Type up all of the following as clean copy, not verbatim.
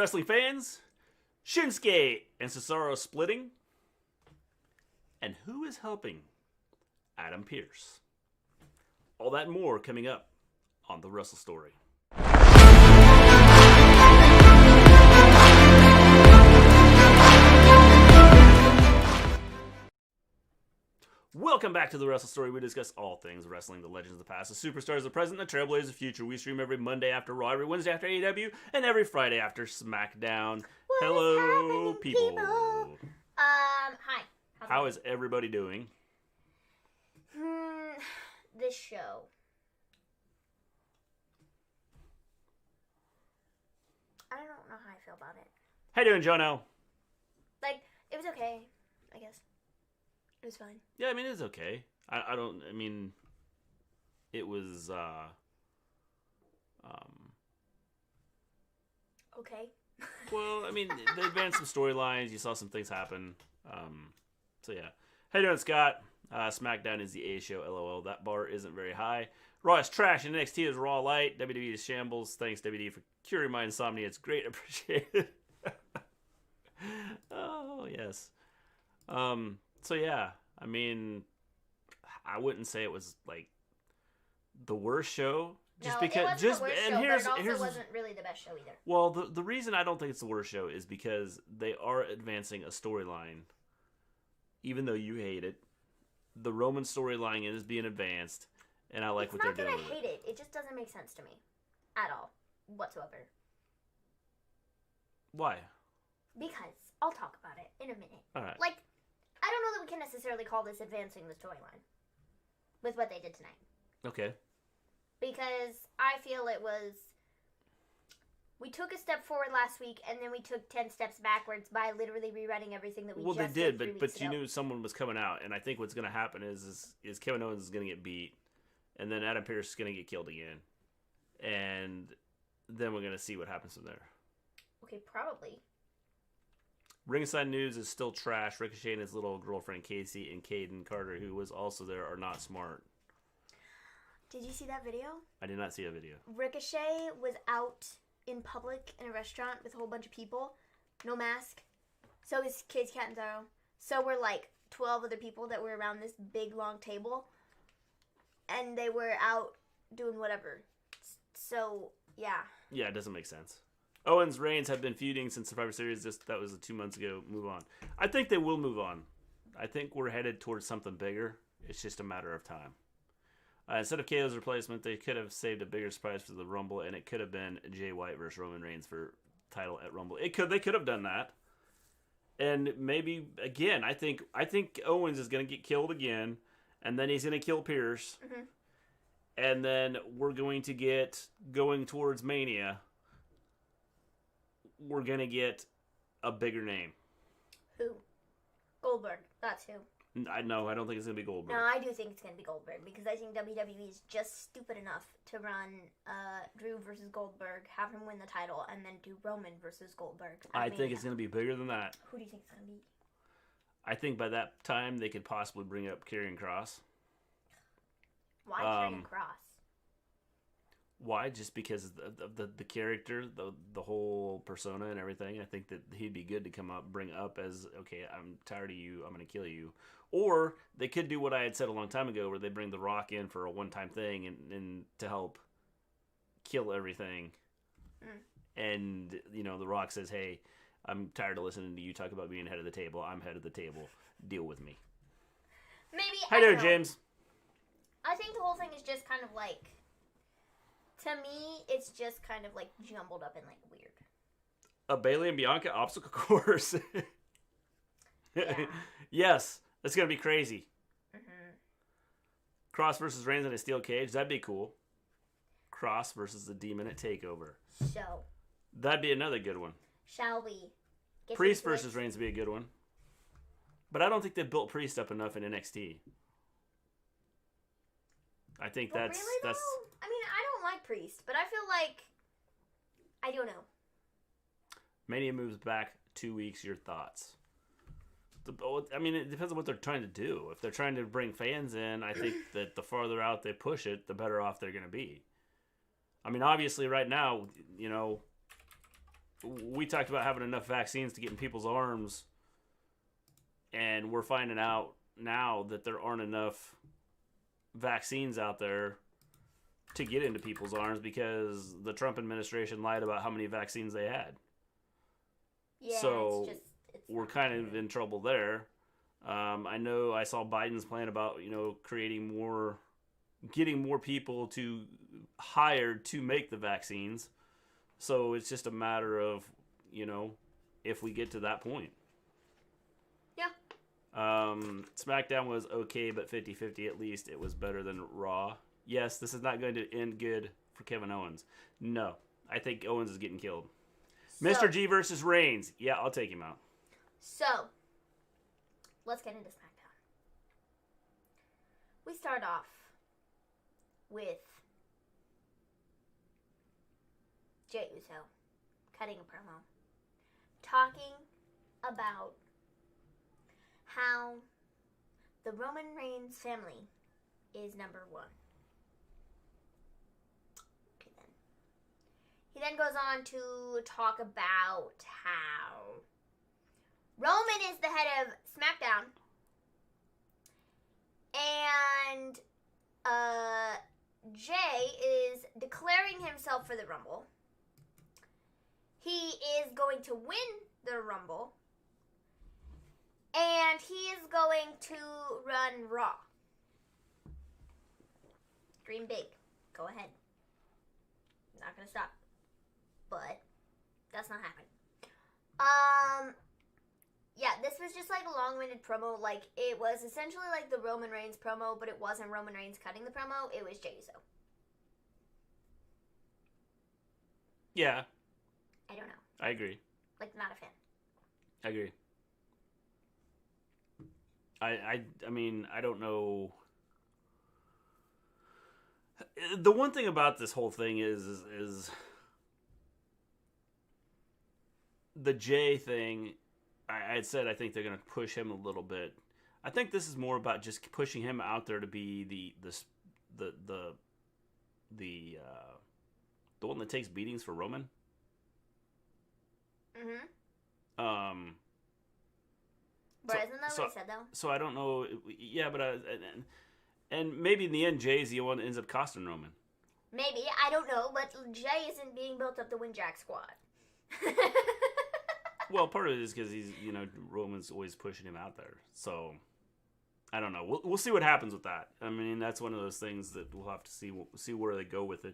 Wrestling fans, Shinsuke and Cesaro splitting. And who is helping Adam Pearce? All that and more coming up on the Wrestle Story. Welcome back to the Wrestle Story. We discuss all things wrestling, the legends of the past, the superstars of the present, the trailblazers of the future. We stream every Monday after Raw, every Wednesday after AEW, and every Friday after Smackdown. Hello, people. Hi. How is everybody doing? This show. I don't know how I feel about it. How you doing, Jono? Like, it was okay, I guess. It was fine. Yeah, I mean, it's okay. It was, okay. Well, I mean, they advanced some storylines. You saw some things happen. So, yeah. How you doing, Scott? SmackDown is the A show, LOL. That bar isn't very high. Raw is trash, and NXT is Raw light. WWE is shambles. Thanks, WWE, for curing my insomnia. It's great. Appreciated. Oh, yes. So, yeah. I mean, I wouldn't say it was, like, the worst show. Just because, it wasn't the worst show, but it also wasn't really the best show either. Well, the reason I don't think it's the worst show is because they are advancing a storyline, even though you hate it. The Roman storyline is being advanced, and I like what they're doing. It's not that I hate it. It just doesn't make sense to me. At all. Whatsoever. Why? Because. I'll talk about it in a minute. All right. Like, I don't know that we can necessarily call this advancing the storyline with what they did tonight. Okay. Because I feel it was... We took a step forward last week, and then we took 10 steps backwards by literally rewriting everything that we just did. Well, they did, but you knew someone was coming out, and I think what's going to happen is Kevin Owens is going to get beat, and then Adam Pearce is going to get killed again, and then we're going to see what happens from there. Okay, probably. Ringside News is still trash. Ricochet and his little girlfriend Casey and Caden Carter, who was also there, are not smart. Did you see that video? I did not see a video. Ricochet was out in public in a restaurant with a whole bunch of people. No mask. So was Kids, Cat, and Zaro. So were like 12 other people that were around this big, long table. And they were out doing whatever. So, yeah. Yeah, it doesn't make sense. Owens, Reigns have been feuding since Survivor Series. That was 2 months ago. Move on. I think they will move on. I think we're headed towards something bigger. It's just a matter of time. Instead of KO's replacement, they could have saved a bigger surprise for the Rumble, and it could have been Jay White versus Roman Reigns for title at Rumble. They could have done that. And maybe, again, I think Owens is going to get killed again, and then he's going to kill Pearce. Mm-hmm. And then we're going to get, going towards Mania, we're going to get a bigger name. Who? Goldberg. That's who. I don't think it's going to be Goldberg. No, I do think it's going to be Goldberg because I think WWE is just stupid enough to run Drew versus Goldberg, have him win the title, and then do Roman versus Goldberg. I think it's going to be bigger than that. Who do you think it's going to be? I think by that time they could possibly bring up Karrion Kross. Why Karrion Kross? Why? Just because of the character, the whole persona and everything. I think that he'd be good to bring up as, okay, I'm tired of you, I'm going to kill you. Or they could do what I had said a long time ago, where they bring The Rock in for a one-time thing and to help kill everything. And, The Rock says, hey, I'm tired of listening to you talk about being head of the table. I'm head of the table. Deal with me. Maybe. Hi there, James. I think the whole thing is just kind of like... To me, it's just kind of like jumbled up and like weird. A Bayley and Bianca obstacle course. Yeah. Yes, that's going to be crazy. Mm-hmm. Kross versus Reigns in a steel cage. That'd be cool. Kross versus the Demon at TakeOver. So. That'd be another good one. Shall we? Priest versus Reigns would be a good one. But I don't think they built Priest up enough in NXT. I think that's... Really, though? I mean, I don't like Priest, but I feel like... I don't know. Mania moves back 2 weeks. Your thoughts? I mean, it depends on what they're trying to do. If they're trying to bring fans in, I think that the farther out they push it, the better off they're going to be. I mean, obviously right now, we talked about having enough vaccines to get in people's arms, and we're finding out now that there aren't enough vaccines out there to get into people's arms because the Trump administration lied about how many vaccines they had. Yeah, so we're kind of in trouble there. I know I saw Biden's plan about, getting more people to hired to make the vaccines. So it's just a matter of, if we get to that point. Yeah. SmackDown was okay, but 50-50 at least. It was better than Raw. Yes, this is not going to end good for Kevin Owens. No, I think Owens is getting killed. So, Mr. G versus Reigns. Yeah, I'll take him out. So, let's get into SmackDown. We start off with Jey Uso cutting a promo, talking about how the Roman Reigns family is number one. Okay, then. He then goes on to talk about how Roman is the head of SmackDown, and Jey is declaring himself for the Rumble. He is going to win the Rumble, and he is going to run Raw. Dream big. Go ahead. Not gonna stop. But that's not happening. Yeah, this was just like a long-winded promo. Like, it was essentially like the Roman Reigns promo, but it wasn't Roman Reigns cutting the promo. It was Jey Uso. Yeah. I don't know. I agree. Like, not a fan. I agree. I mean, I don't know. The one thing about this whole thing is the Jey thing. I had said I think they're going to push him a little bit. I think this is more about just pushing him out there to be the one that takes beatings for Roman. Mm-hmm. But isn't that what he said, though? So I don't know. Yeah, but and maybe in the end, Jay's the one that ends up costing Roman. Maybe. I don't know. But Jey isn't being built up to win Jack Squad. Well, part of it is because he's, Roman's always pushing him out there. So, I don't know. We'll see what happens with that. I mean, that's one of those things that we'll have to see where they go with it.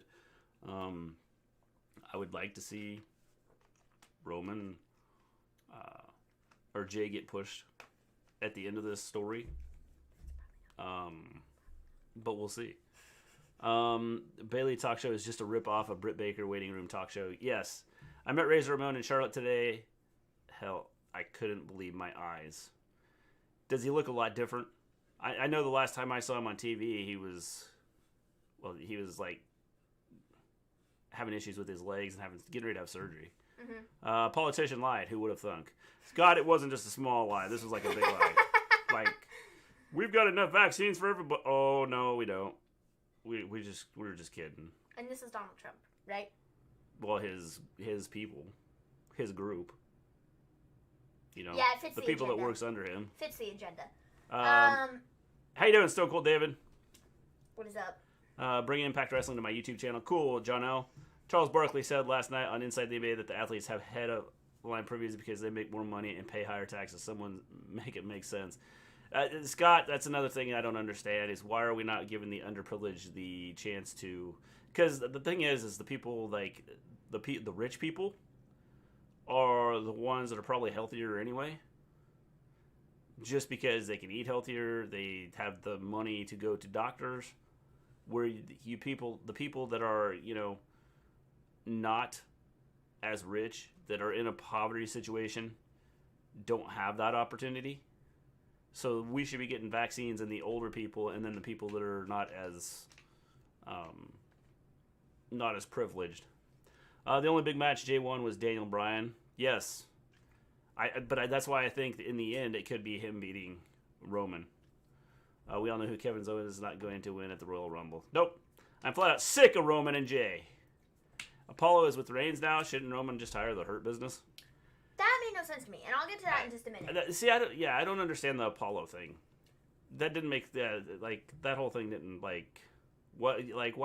I would like to see Roman or Jey get pushed at the end of this story. But we'll see. Bailey Talk Show is just a rip-off of Britt Baker Waiting Room Talk Show. Yes. I met Razor Ramon in Charlotte today. Hell, I couldn't believe my eyes. Does he look a lot different? I know the last time I saw him on TV, he was like having issues with his legs and getting ready to have surgery. Mm-hmm. Politician lied. Who would have thunk? God, it wasn't just a small lie. This was like a big lie. Like, we've got enough vaccines for everybody. Oh no, we don't. We were just kidding. And this is Donald Trump, right? Well, his people, his group. Yeah, it fits the the people agenda. that works under him. Fits the agenda. How you doing, Stone Cold David? What is up? Bringing Impact Wrestling to my YouTube channel. Cool, John L. Charles Barkley said last night on Inside the NBA that the athletes have head of line privileges because they make more money and pay higher taxes. Someone make it make sense. Scott, that's another thing I don't understand is why are we not giving the underprivileged the chance to? Because the thing is the people like the rich people are the ones that are probably healthier anyway. Just because they can eat healthier, they have the money to go to doctors. Where the people that are not as rich, that are in a poverty situation, don't have that opportunity. So we should be getting vaccines in the older people, and then the people that are not as privileged. The only big match J1 was Daniel Bryan. Yes, but that's why I think in the end it could be him beating Roman. We all know who Kevin Owens is not going to win at the Royal Rumble. Nope, I'm flat out sick of Roman and Jey. Apollo is with Reigns now. Shouldn't Roman just hire the Hurt Business? That made no sense to me, and I'll get to that in just a minute. See, I don't understand the Apollo thing. That didn't make that whole thing didn't why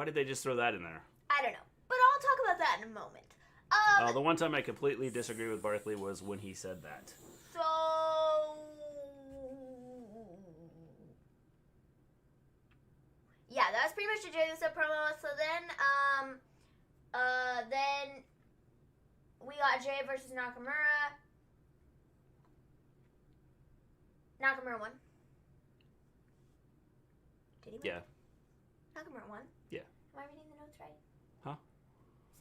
did they just throw that in there? I don't know, but I'll talk about that in a moment. The one time I completely disagree with Barkley was when he said that. So yeah, that's pretty much the Jey Uso promo. So then we got Jay versus Nakamura. Nakamura won. Did he win? Yeah. Nakamura won? Yeah. Am I reading the notes right? Huh?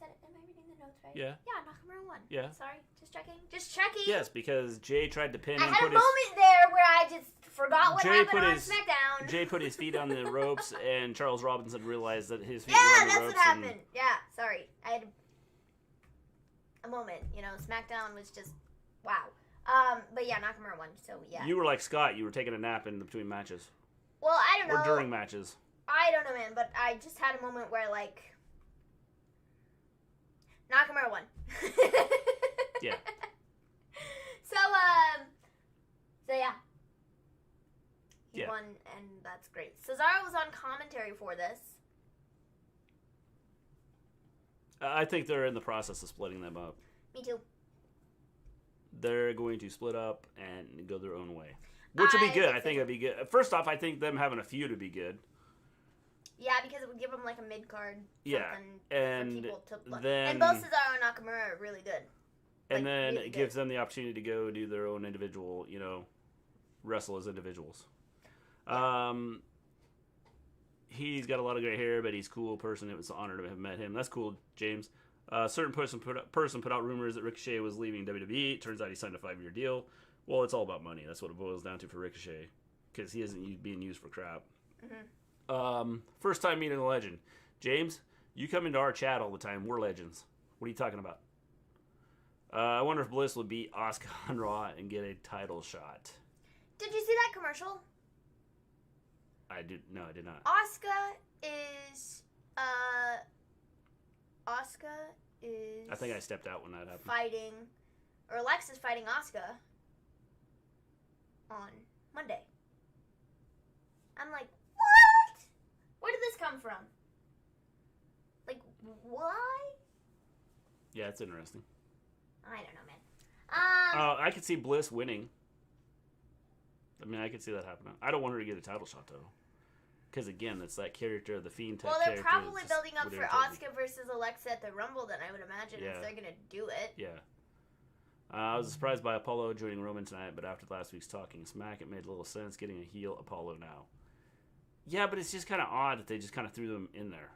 Am I reading the notes right? Yeah. Yeah, Nakamura won. Yeah. Sorry, just checking. Just checking. Yes, because Jay tried to pin I and had put a moment there where I just forgot what happened on Smackdown. Jay put his feet on the ropes, and Charles Robinson realized that his feet yeah, were on the that's ropes. What happened. Yeah, sorry. I had a moment. Smackdown was just wow. But yeah, Nakamura won. So yeah. You were like Scott. You were taking a nap in between matches. Well, I don't know. Or during matches. I don't know, man. But I just had a moment where Nakamura won. Yeah. So yeah. He Yeah. won, and that's great. Cesaro was on commentary for this. I think they're in the process of splitting them up. Me too. They're going to split up and go their own way. Which would be good. I think it'd be good. First off, I think them having a feud would be good. Yeah, because it would give them a mid-card. Yeah, and for people to then... And both Cesaro and Nakamura are really good. And then really it gives them the opportunity to go do their own individual, wrestle as individuals. Yeah. He's got a lot of gray hair, but he's a cool person. It was an honor to have met him. That's cool, James. A certain person put out rumors that Ricochet was leaving WWE. Turns out he signed a 5-year deal. Well, it's all about money. That's what it boils down to for Ricochet, because he isn't being used for crap. Mm-hmm. First time meeting a legend. James, you come into our chat all the time. We're legends. What are you talking about? I wonder if Bliss would beat Asuka on Raw and get a title shot. Did you see that commercial? I did not. Asuka is I think I stepped out when that happened. Fighting, or Alexa's fighting Asuka on Monday. I'm like, what? Where did this come from? Why? Yeah, it's interesting. I don't know, man. I could see Bliss winning. I mean, I could see that happening. I don't want her to get a title shot, though. Because, again, it's that character, the Fiend type character. Well, they're probably just building up for Asuka versus Alexa at the Rumble, then I would imagine, if they're going to do it. Yeah. I was surprised by Apollo joining Roman tonight, but after last week's Talking Smack, it made a little sense getting a heel Apollo now. Yeah, but it's just kind of odd that they just kind of threw them in there.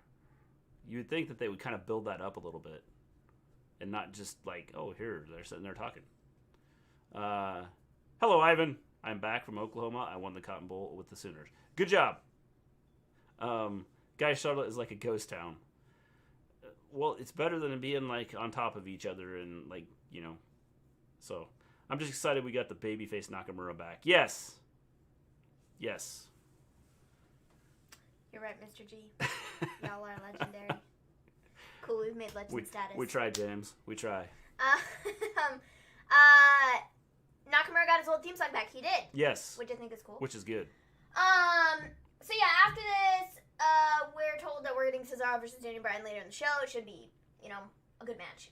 You would think that they would kind of build that up a little bit. And not just here, they're sitting there talking. Hello, Ivan. I'm back from Oklahoma. I won the Cotton Bowl with the Sooners. Good job. Guy Charlotte is like a ghost town. Well, it's better than being on top of each other and So, I'm just excited we got the babyface Nakamura back. Yes. Yes. You're right, Mr. G. Y'all are legendary. Cool, we've made legend status. We try, James. We try. Nakamura got his old theme song back. He did. Yes. Which I think is cool. Which is good. So yeah, after this, we're told that we're getting Cesaro versus Daniel Bryan later in the show. It should be, a good match.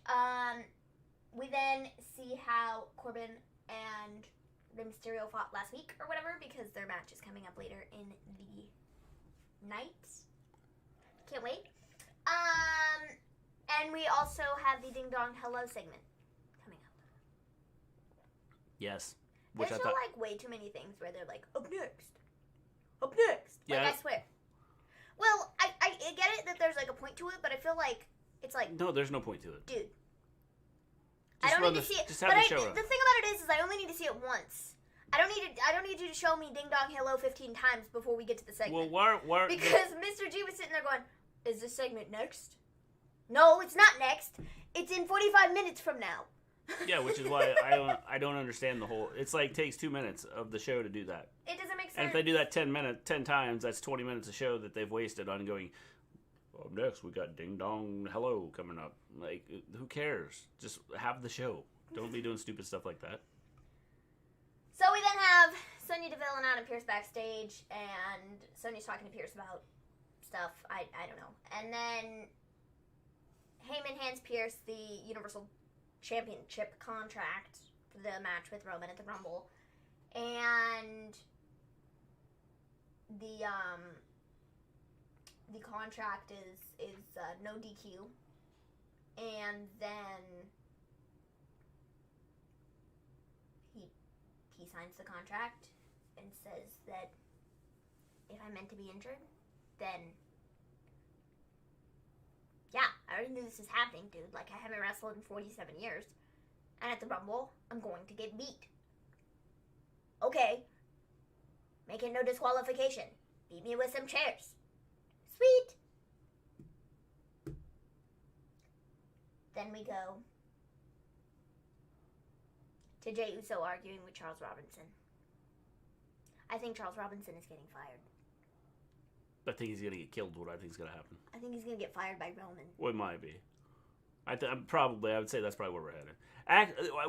We then see how Corbin and Mysterio fought last week or whatever, because their match is coming up later in the night. Can't wait. And we also have the Ding Dong Hello segment coming up. Yes. There's still way too many things where they're up next. Up next. Yeah. I swear. Well, I get it that there's a point to it, but I feel like it's no, there's no point to it. Dude. Just I don't need to see it. Just have the show the thing about it is I only need to see it once. I don't need you to show me Ding Dong Hello 15 times before we get to the segment. Well, why because Mr. G was sitting there going, is this segment next? No, it's not next. It's in 45 minutes from now. Yeah, which is why I don't understand the whole. It's takes 2 minutes of the show to do that. It doesn't make sense. And if they do that 10 times, that's 20 minutes of show that they've wasted on going. Up next, we got Ding Dong Hello coming up. Like, who cares? Just have the show. Don't be doing stupid stuff like that. So we then have Sonya Deville and Adam Pearce backstage, and Sonya's talking to Pearce about stuff. I don't know. And then Heyman hands Pearce the Universal Championship contract for the match with Roman at the Rumble. And the contract is no DQ. And then he signs the contract and says that if I'm meant to be injured, then yeah, I already knew this was happening, dude. Like, I haven't wrestled in 47 years. And at the Rumble, I'm going to get beat. Okay. Make it no disqualification. Beat me with some chairs. Sweet. Then we go to Jey Uso arguing with Charles Robinson. I think Charles Robinson is getting fired. I think he's going to get killed. What I think is going to happen. I think he's going to get fired by Roman. Well, it might be. I would say that's probably where we're headed.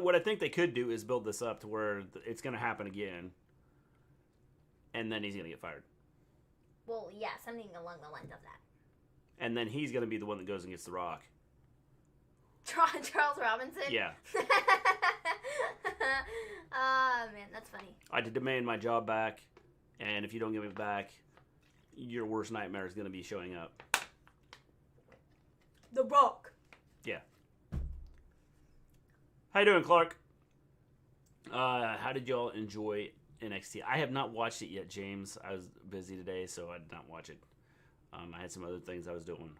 What I think they could do is build this up to where it's going to happen again, and then he's going to get fired. Well, yeah, something along the lines of that. And then he's going to be the one that goes and gets The Rock. Charles Robinson? Yeah. Man, that's funny. I demand my job back, and if you don't give it back, your worst nightmare is going to be showing up. The Rock. Yeah. How you doing, Clark? How did y'all enjoy NXT? I have not watched it yet, James. I was busy today, so I did not watch it. I had some other things I was doing.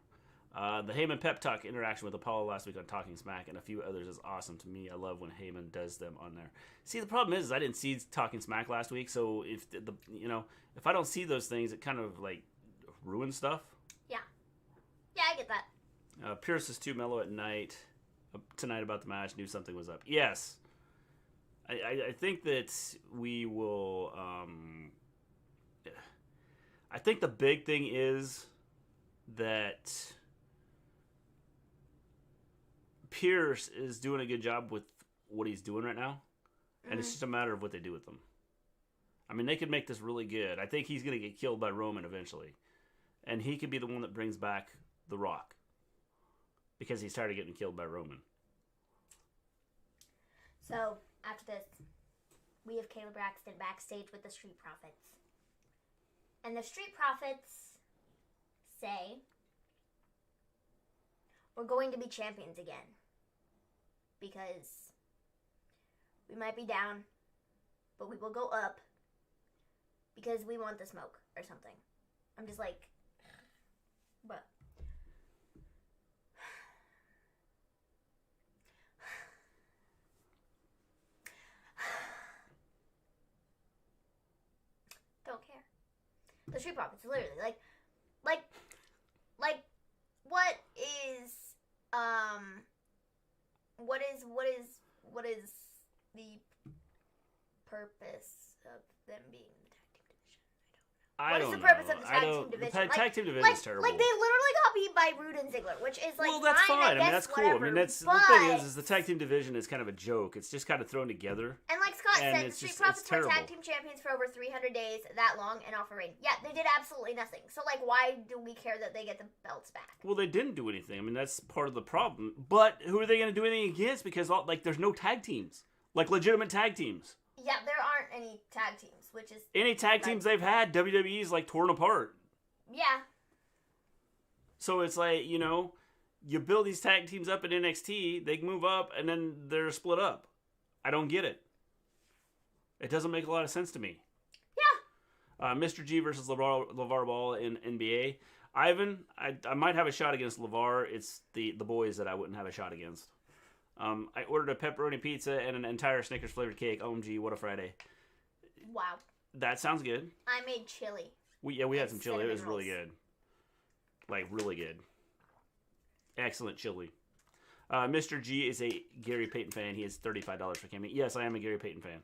The Heyman pep talk interaction with Apollo last week on Talking Smack and a few others is awesome to me. I love when Heyman does them on there. See, the problem is I didn't see Talking Smack last week, so if if I don't see those things, it kind of like ruins stuff. Yeah, I get that. Pearce is too mellow at night. Tonight about the match, knew something was up. Yes, I think that we will. I think the big thing is that Pearce is doing a good job with what he's doing right now, and it's just a matter of what they do with them. I mean, they could make this really good. I think he's going to get killed by Roman eventually, and he could be the one that brings back The Rock because he's tired of getting killed by Roman. So, after this, we have Caleb Braxton backstage with the Street Profits. And the Street Profits say, we're going to be champions again. Because we might be down, but we will go up because we want the smoke or something. I'm just like, but don't care. The Street Profits, literally, like, what is the purpose of them being in the tag team division? I don't know. What is the purpose of the tag team division? The tag team division is terrible. Like, they literally got beat by Rude and Ziggler, which is like, well, that's fine. I mean, that's cool. Whatever, I mean, that's but the thing is the tag team division is kind of a joke. It's just kind of thrown together. And like Scott and said, the Street Profits were tag team champions for over 300 days, that long, and off a ring. Yeah, they did absolutely nothing. So, like, why do we care that they get the belts back? Well, they didn't do anything. I mean, that's part of the problem. But who are they going to do anything against? Because, there's no tag teams. Like, legitimate tag teams. Yeah, there aren't any tag teams, which is... Any tag teams they've had, WWE's, torn apart. Yeah. So it's like, you build these tag teams up at NXT, they move up, and then they're split up. I don't get it. It doesn't make a lot of sense to me. Yeah. Mr. G versus LeVar Ball in NBA. Ivan, I might have a shot against LeVar. It's the boys that I wouldn't have a shot against. I ordered a pepperoni pizza and an entire Snickers flavored cake. OMG, what a Friday. Wow. That sounds good. I made chili. We had some chili. It was really good. Really good. Excellent chili. Mr. G is a Gary Payton fan. He has $35 for Cammy. Yes, I am a Gary Payton fan.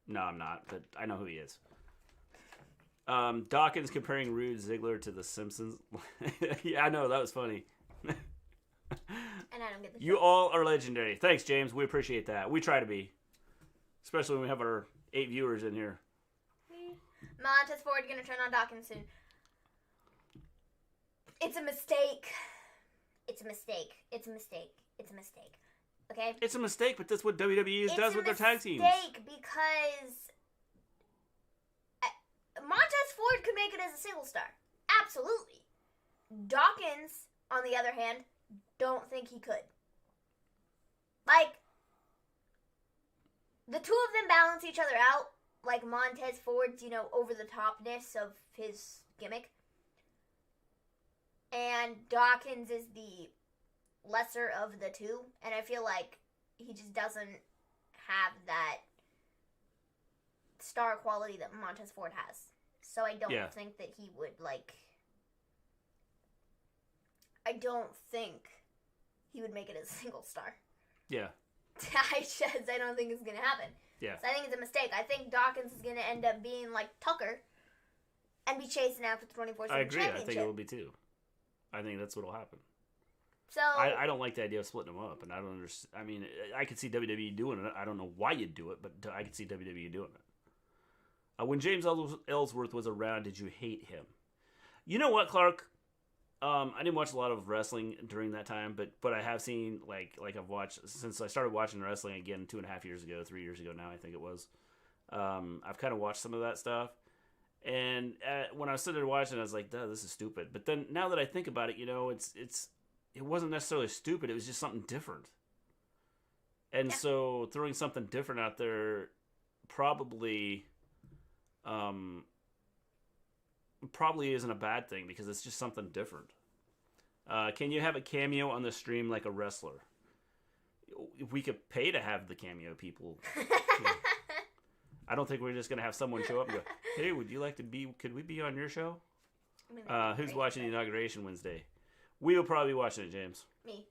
No, I'm not, but I know who he is. Dawkins comparing Rude Ziggler to The Simpsons. Yeah, I know, that was funny. And I don't get the You all are legendary. Thanks, James. We appreciate that. We try to be. Especially when we have our 8 viewers in here. Montez Ford gonna turn on Dawkins soon. It's a mistake. It's a mistake. It's a mistake. It's a mistake. Okay? It's a mistake, but that's what WWE does with their tag teams. It's a mistake because Montez Ford could make it as a single star. Absolutely. Dawkins, on the other hand, don't think he could. Like, the two of them balance each other out. Like Montez Ford's, over-the-topness of his gimmick. And Dawkins is the lesser of the two. And I feel like he just doesn't have that star quality that Montez Ford has. So I don't think that he would, I don't think he would make it as a single star. Yeah. I don't think it's going to happen. Yeah. So I think it's a mistake. I think Dawkins is going to end up being like Tucker and be chasing after the 24/7 championship. I agree. I think it will be too. I think that's what will happen. So I don't like the idea of splitting them up, and I don't understand. I mean, I could see WWE doing it. I don't know why you'd do it, but I could see WWE doing it. When James Ellsworth was around, did you hate him? You know what, Clark? I didn't watch a lot of wrestling during that time, but I have seen like I've watched since I started watching wrestling again 2.5 years ago, 3 years ago now I think it was. I've kind of watched some of that stuff, and when I was sitting there watching, I was like, "Duh, this is stupid." But then now that I think about it, it wasn't necessarily stupid. It was just something different, and so throwing something different out there probably isn't a bad thing because it's just something different. Can you have a cameo on the stream like a wrestler? If we could pay to have the cameo people. I don't think we're just going to have someone show up and go, "Hey, would you like to be, could we be on your show?" Who's watching the inauguration Wednesday? We'll probably be watching it, James. Me.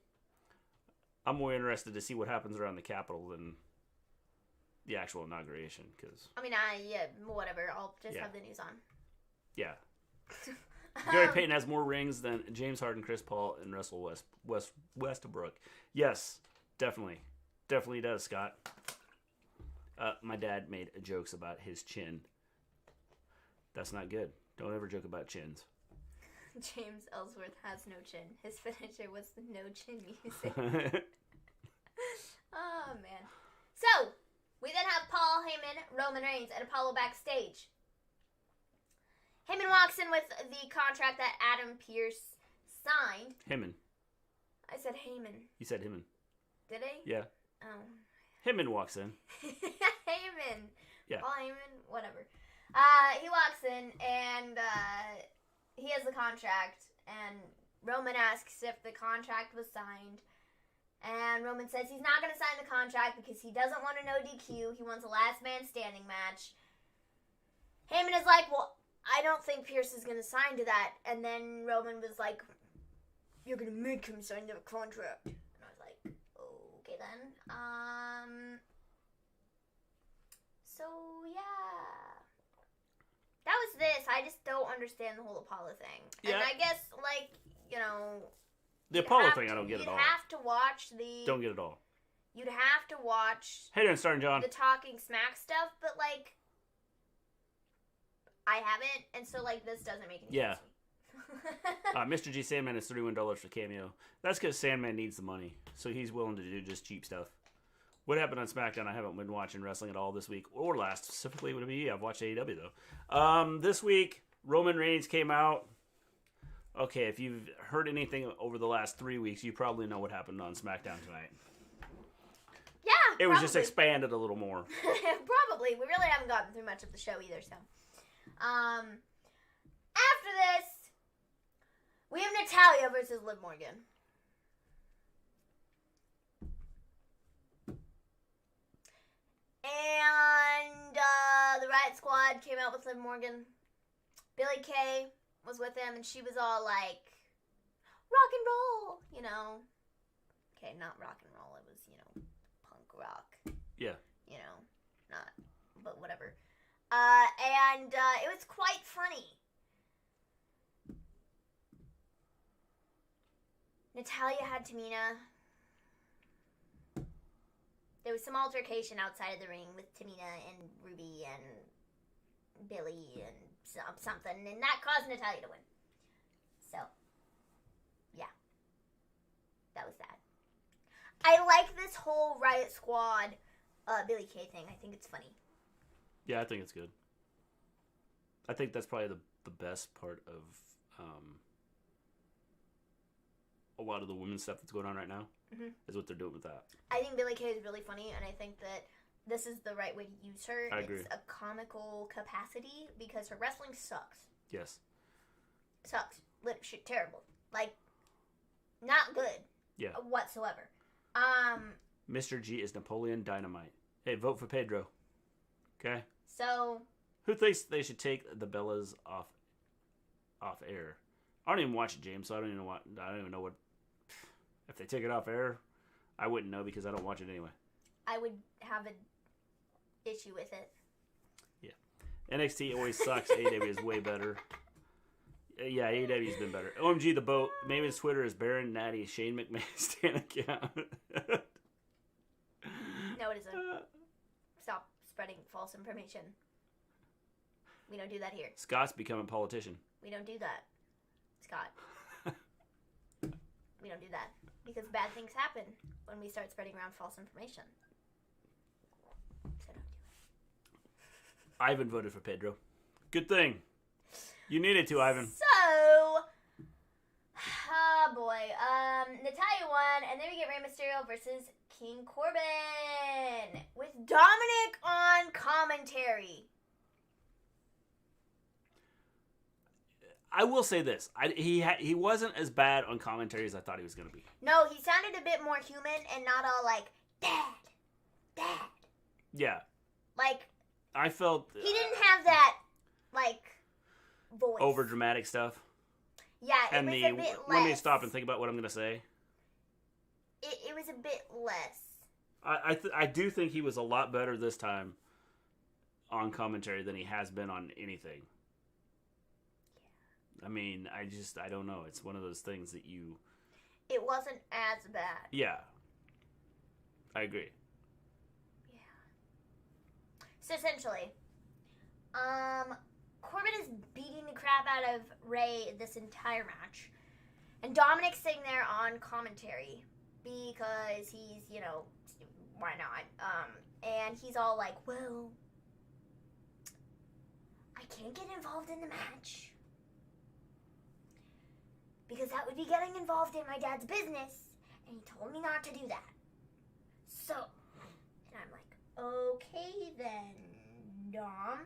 I'm more interested to see what happens around the Capitol than the actual inauguration. Cause, whatever. I'll just have the news on. Yeah. Gary Payton has more rings than James Harden, Chris Paul, and Russell Westbrook. Yes, definitely. Definitely does, Scott. My dad made jokes about his chin. That's not good. Don't ever joke about chins. James Ellsworth has no chin. His finisher was the no chin music. Oh, man. So, we then have Paul Heyman, Roman Reigns, and Apollo backstage. Heyman walks in with the contract that Adam Pearce signed. Heyman. I said Heyman. You said Heyman. Did I? Yeah. Oh. Heyman walks in. Heyman. Yeah. Paul Heyman, whatever. He walks in and he has the contract, and Roman asks if the contract was signed. And Roman says he's not going to sign the contract because he doesn't want a no DQ. He wants a last man standing match. Heyman is like, well, I don't think Pearce is going to sign to that. And then Roman was like, you're going to make him sign the contract. And I was like, okay then. So, yeah. That was this. I just don't understand the whole Apollo thing. Yeah. And I guess, the Apollo thing, I don't get at all. You'd have to watch the... Don't get it all. You'd have to watch... Hey there, Starting John. The Talking Smack stuff, but, I haven't, and so, this doesn't make any sense to me. Mr. G Sandman is $31 for cameo. That's because Sandman needs the money, so he's willing to do just cheap stuff. What happened on Smackdown? I haven't been watching wrestling at all this week, or last. Specifically, would be I've watched AEW, though. This week, Roman Reigns came out. Okay, if you've heard anything over the last 3 weeks, you probably know what happened on SmackDown tonight. Yeah, It was just expanded a little more. Probably. We really haven't gotten through much of the show either, so... After this, we have Natalya versus Liv Morgan. And the Riot Squad came out with Liv Morgan. Billie Kay was with them, and she was all like, rock and roll, Okay, not rock and roll. It was, punk rock. Yeah. Not, but whatever. and it was quite funny. Natalya had Tamina. There was some altercation outside of the ring with Tamina and Ruby and Billy and something, and that caused Natalya to win. So, yeah. That was that. I like this whole Riot Squad Billy Kay thing. I think it's funny. Yeah, I think it's good. I think that's probably the best part of a lot of the women's stuff that's going on right now, is what they're doing with that. I think Billy Kay is really funny, and I think that this is the right way to use her. I agree. It's a comical capacity because her wrestling sucks. Yes. Sucks. Shit, terrible. Like, not good. Yeah. Whatsoever. Mr. G is Napoleon Dynamite. Hey, vote for Pedro. Okay? So... Who thinks they should take the Bellas off air? I don't even watch it, James, so I don't even know what... If they take it off air, I wouldn't know because I don't watch it anyway. I would have an issue with it. Yeah. NXT always sucks. AEW is way better. Yeah, AEW's been better. OMG, the boat. Maven's Twitter is Baron Natty Shane McMahon Stan account. No, it isn't. Stop spreading false information. We don't do that here. Scott's becoming a politician. We don't do that, Scott. We don't do that. Because bad things happen when we start spreading around false information. So don't do it. Ivan voted for Pedro. Good thing. You needed to, Ivan. So, oh boy. Natalya won, and then we get Rey Mysterio versus King Corbin with Dominic on commentary. I will say this: he wasn't as bad on commentary as I thought he was going to be. No, he sounded a bit more human and not all like dad. Yeah. Like I felt he didn't have that like voice. over dramatic stuff. Yeah, it was a bit less. Let me stop and think about what I'm going to say. It was a bit less. I do think he was a lot better this time on commentary than he has been on anything. I mean, I don't know. It's one of those things that you... It wasn't as bad. Yeah. I agree. Yeah. So essentially, Corbin is beating the crap out of Rey this entire match. And Dominic's sitting there on commentary because he's, why not? And he's all like, well, I can't get involved in the match. Because that would be getting involved in my dad's business. And he told me not to do that. So, and I'm like, okay then, Dom.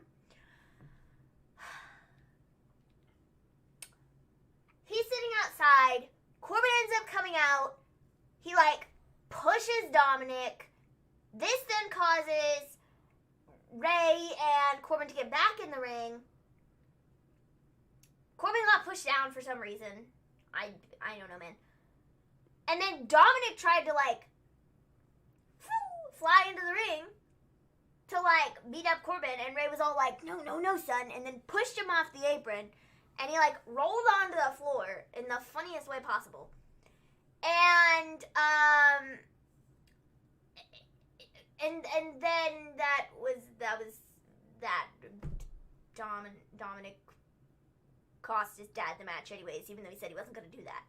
He's sitting outside. Corbin ends up coming out. He, pushes Dominic. This then causes Rey and Corbin to get back in the ring. Corbin got pushed down for some reason. I don't know, man. And then Dominic tried to, fly into the ring to, beat up Corbin. And Rey was all like, no, son. And then pushed him off the apron. And he, rolled onto the floor in the funniest way possible. And, and then that was that. Dominic cost his dad the match anyways, even though he said he wasn't going to do that.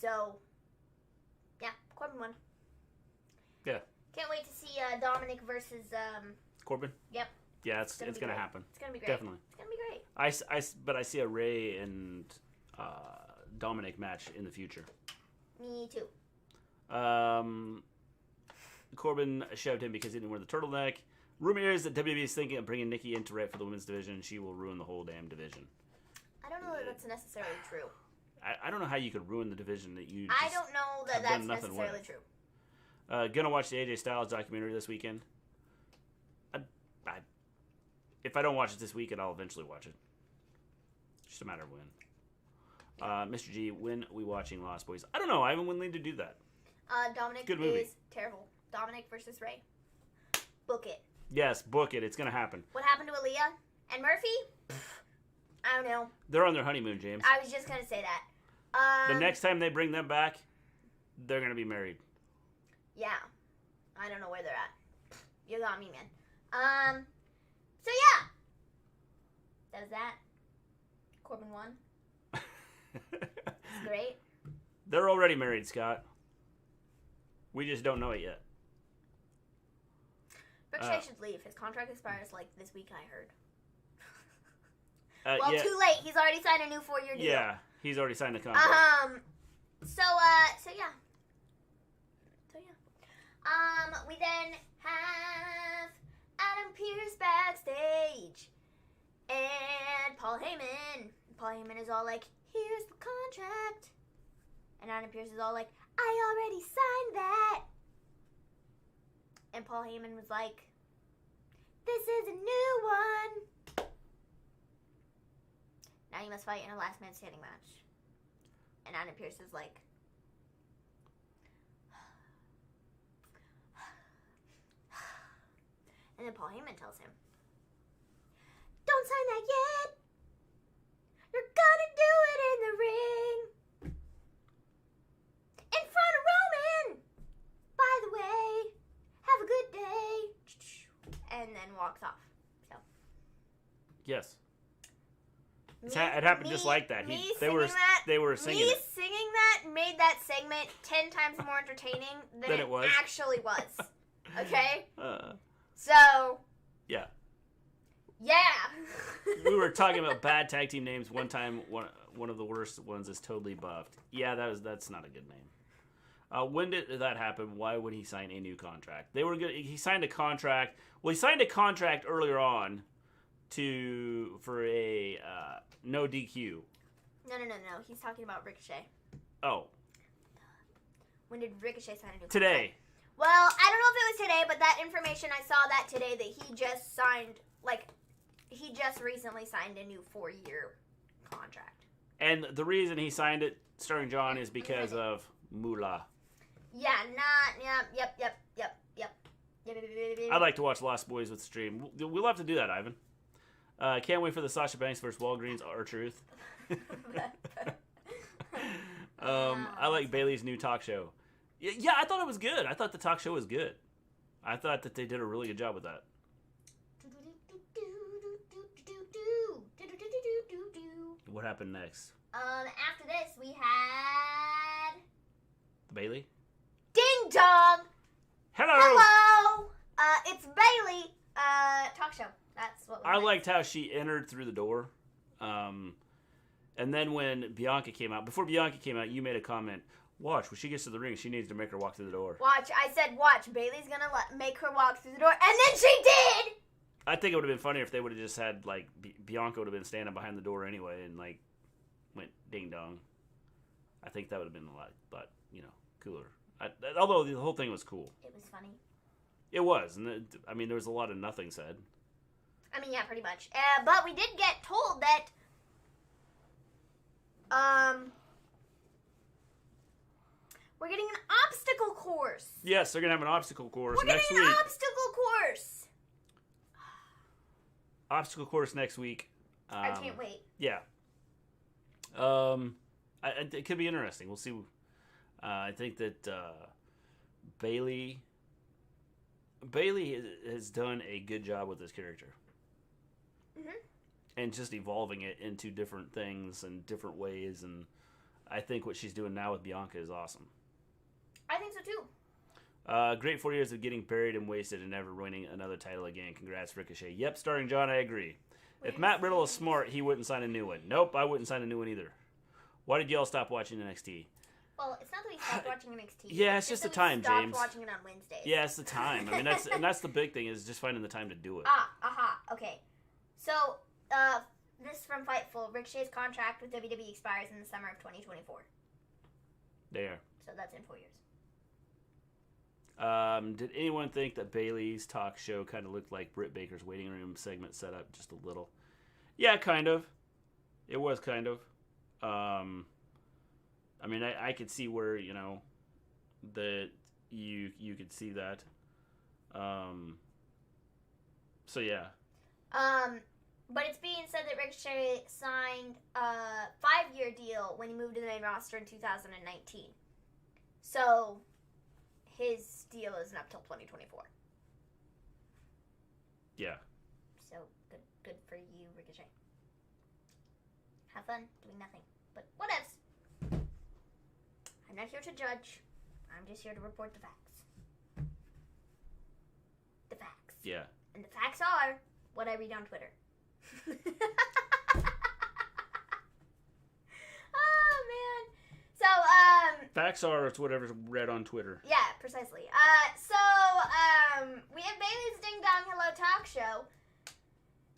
So, yeah, Corbin won. Yeah. Can't wait to see Dominic versus... Corbin? Yep. Yeah, it's going to happen. It's going to be great. Definitely. It's going to be great. But I see a Rey and Dominic match in the future. Me too. Corbin shoved him because he didn't wear the turtleneck. Rumor is that WWE is thinking of bringing Nikki into Red for the women's division. She will ruin the whole damn division. I don't know that that's necessarily true. I don't know how you could ruin the division that you. I don't know that that's necessarily true. Gonna watch the AJ Styles documentary this weekend. If I don't watch it this weekend, I'll eventually watch it. Just a matter of when. Mr. G, when are we watching Lost Boys? I don't know. I haven't been willing to do that. Dominic Good movie. is terrible. Dominic versus Rey. Book it. Yes, book it. It's going to happen. What happened to Aaliyah and Murphy? I don't know. They're on their honeymoon, James. I was just going to say that. The next time they bring them back, they're going to be married. Yeah. I don't know where they're at. You got me, man. So yeah. That was that. Corbin won. It's great. They're already married, Scott. We just don't know it yet. Ricochet should leave. His contract expires like this week, I heard. Yeah. Too late. He's already signed a new 4-year deal. Yeah, he's already signed a contract. So yeah. We then have Adam Pearce backstage. And Paul Heyman. Paul Heyman is all like, here's the contract. And Adam Pearce is all like, I already signed that. And Paul Heyman was like, this is a new one. Now you must fight in a last man standing match. And Adam Pearce is like, and then Paul Heyman tells him, don't sign that yet. You're gonna do it in the ring. In front of Roman. By the way, have a good day. And then walks off. So. Yes. It happened just like that. They were singing Me it. singing that made that segment 10 times more entertaining than it was. actually was. Okay? Yeah. Yeah. We were talking about bad tag team names one time. One of the worst ones is Totally Buffed. Yeah, that's not a good name. When did that happen? Why would he sign a new contract? They were good. He signed a contract. Well, he signed a contract earlier on for a no DQ. No. He's talking about Ricochet. Oh. When did Ricochet sign a new contract? Today. Well, I don't know if it was today, but that information, I saw that today that he just signed, he just recently signed a new 4-year contract. And the reason he signed it, Starring John, is because of Moolah. Yeah, yep. I'd like to watch Lost Boys with stream. We'll have to do that, Ivan. Can't wait for the Sasha Banks versus Walgreens R-Truth. I like Bailey's new talk show. Yeah, I thought it was good. I thought the talk show was good. I thought that they did a really good job with that. What happened next? After this, we had... Bailey? Ding dong! Hello! It's Bailey, talk show. That's what I liked how she entered through the door. And then when Bianca came out, before Bianca came out, you made a comment, watch, when she gets to the ring, she needs to make her walk through the door. Watch, I said watch, Bailey's gonna make her walk through the door, and then she did! I think it would have been funnier if they would have just had, Bianca would have been standing behind the door anyway and, went ding-dong. I think that would have been a lot cooler. Although the whole thing was cool. It was funny. It was. And there was a lot of nothing said. Yeah, pretty much. But we did get told that, we're getting an obstacle course. Yes, they're going to have an obstacle course next week. We're getting an obstacle course. Obstacle course next week. I can't wait. Yeah. It could be interesting. We'll see. I think that Bailey has done a good job with this character. Mm-hmm. And just evolving it into different things and different ways. And I think what she's doing now with Bianca is awesome. I think so too. Great 4 years of getting buried and wasted and never winning another title again. Congrats, Ricochet. Yep, Starring John, I agree. If Matt Riddle is smart, he wouldn't sign a new one. Nope, I wouldn't sign a new one either. Why did y'all stop watching NXT? Well, it's not that we stopped watching NXT. Yeah, it's just the time, James. Stopped watching it on Wednesdays. Yeah, it's the time. That's the big thing, is just finding the time to do it. Okay. So, this is from Fightful. Ricochet's contract with WWE expires in the summer of 2024. There. So that's in 4 years. Did anyone think that Bailey's talk show kind of looked like Britt Baker's waiting room segment setup just a little? Yeah, kind of. It was kind of. I could see where, that you could see that. So yeah. But it's being said that Ricochet signed a 5-year deal when he moved to the main roster in 2019. So his deal isn't up till 2024. Yeah. So good for you, Ricochet. Have fun doing nothing. But whatevs. I'm not here to judge. I'm just here to report the facts. The facts. Yeah. And the facts are what I read on Twitter. Oh, man. So, Facts are it's whatever's read on Twitter. yeah, precisely. We have Bailey's Ding Dong Hello Talk Show.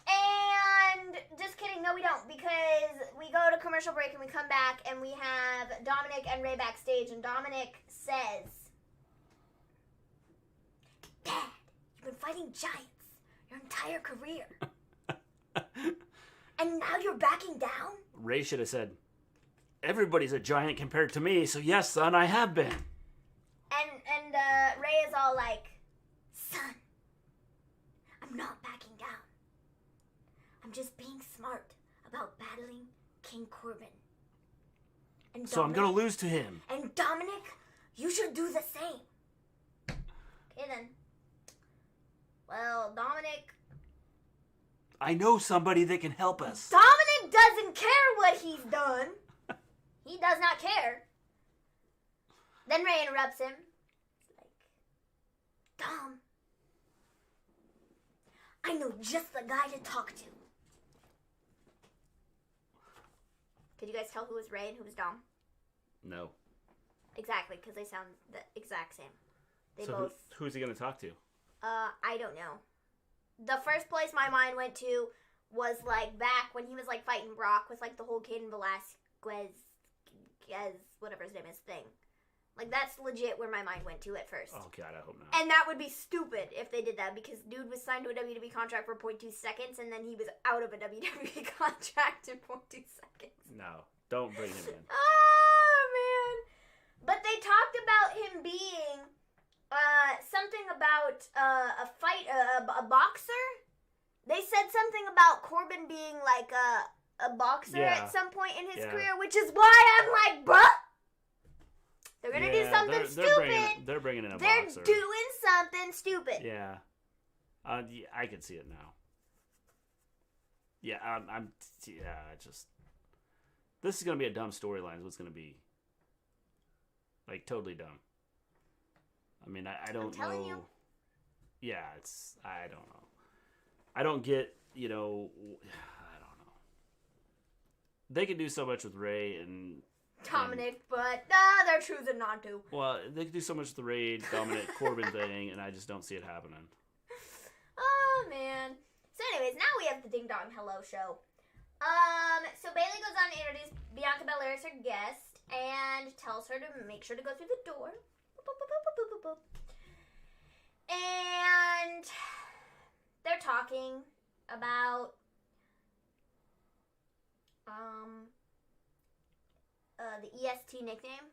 And just kidding, no we don't, because we go to commercial break and we come back and we have Dominic and Ray backstage, and Dominic says, Dad, you've been fighting giants your entire career. And now you're backing down? Ray should have said, everybody's a giant compared to me, so yes, son, I have been. And Ray is all like, son, I'm not backing down. I'm just being smart about battling King Corbin. And so I'm gonna lose to him. And Dominic, you should do the same. Okay then. Well, Dominic... I know somebody that can help us. Dominic doesn't care what he's done. He does not care. Then Ray interrupts him. It's like, Dom, I know just the guy to talk to. Could you guys tell who was Ray and who was Dom? No. Exactly, because they sound the exact same. They so both... who's he going to talk to? I don't know. The first place my mind went to was, like, back when he was, like, fighting Brock with, like, the whole Caden Velasquez, whatever his name is, thing. Like, that's legit where my mind went to at first. Oh, God, I hope not. And that would be stupid if they did that, because dude was signed to a WWE contract for 0.2 seconds, and then he was out of a WWE contract in 0.2 seconds. No, don't bring him in. Oh, man. But they talked about him being something about a fight, a boxer. They said something about Corbin being like a boxer at some point in his career, which is why I'm like, bruh. They're gonna do something stupid. They're bringing in a They're boxer. doing something stupid. Yeah. I can see it now. Yeah, this is gonna be a dumb storyline. Is what's gonna be. Like, totally dumb. I mean, I don't know. I'm telling you. Yeah, I don't know. I don't get, I don't know. They could do so much with Ray and Dominic, but they're choosing not to. Well, they could do so much with the Ray, Dominic, Corbin thing, and I just don't see it happening. Oh, man. So anyways, now we have the Ding Dong Hello show. So Bailey goes on to introduce Bianca Belair as her guest and tells her to make sure to go through the door. And they're talking about the EST nickname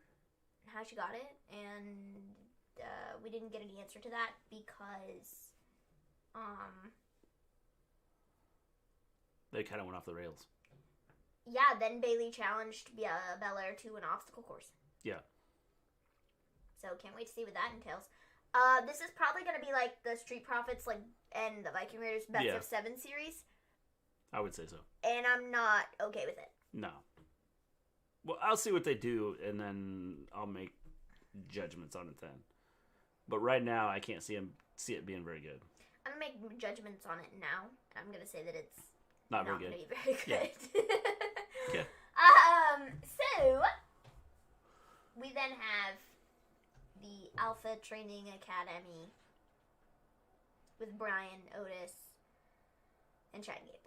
and how she got it, and we didn't get an answer to that because they kind of went off the rails. Yeah, then Bailey challenged Belair to an obstacle course. Yeah. So can't wait to see what that entails. This is probably going to be like the Street Profits and the Viking Raiders Best of 7 series. I would say so. And I'm not okay with it. No. Well, I'll see what they do, and then I'll make judgments on it then. But right now, I can't see it being very good. I'm going to make judgments on it now. I'm going to say that it's not very good. Going to be very good. Yeah. Okay. So, we then have the Alpha Training Academy with Brian, Otis, and Chad Gable.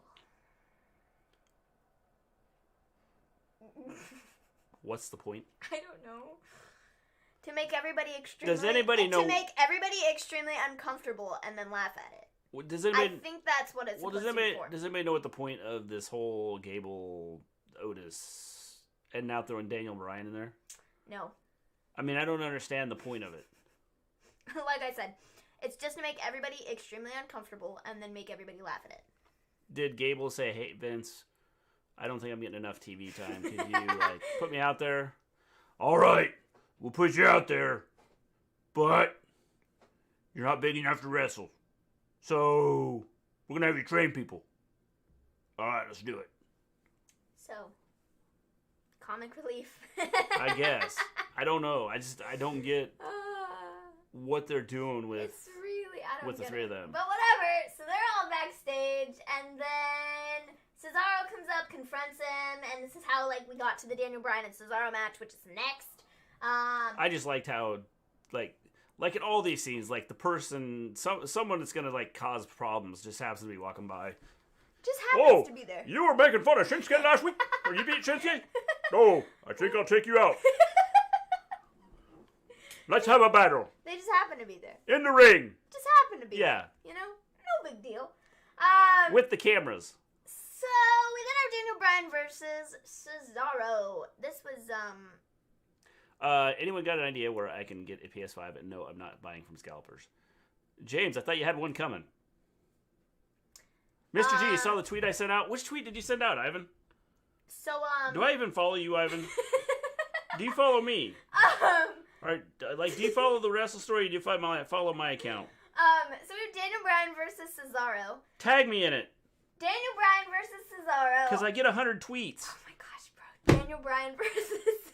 What's the point? I don't know. To make everybody extremely... Does anybody know... To make everybody extremely uncomfortable and then laugh at it. Does anybody... I think that's what it's supposed to be for. Does anybody know what the point of this whole Gable, Otis, and now throwing Daniel Bryan in there? No. I mean, I don't understand the point of it. Like I said, It's just to make everybody extremely uncomfortable and then make everybody laugh at it. Did Gable say, "Hey Vince, I don't think I'm getting enough TV time. Could you like put me out there?" All right, we'll put you out there, but you're not big enough to wrestle, so we're gonna have you train people. All right, let's do it. So, comic relief. I guess. I don't know. I don't get what they're doing with. It's really I don't with the get three it. of them. But whatever. So they're all backstage, and then Cesaro comes up, confronts him, and this is how like we got to the Daniel Bryan and Cesaro match, which is next. I just liked how like in all these scenes, like the person, someone that's gonna like cause problems just happens to be walking by. Just happens to be there. You were making fun of Shinsuke last week? Or you beat Shinsuke? No, I think I'll take you out. Let's have a battle. They just happen to be there. In the ring. Just happen to be there. You know? No big deal. With the cameras. So, we then have Daniel Bryan versus Cesaro. This was, anyone got an idea where I can get a PS5? And no, I'm not buying from scalpers. James, I thought you had one coming. Mr. G, you saw the tweet I sent out? Which tweet did you send out, Ivan? So, do I even follow you, Ivan? Do you follow me? Or, like, do you follow the Wrestle Story or do you follow my account? So we have Daniel Bryan versus Cesaro. Tag me in it. Daniel Bryan versus Cesaro. Because I get 100 tweets. Oh my gosh, bro. Daniel Bryan versus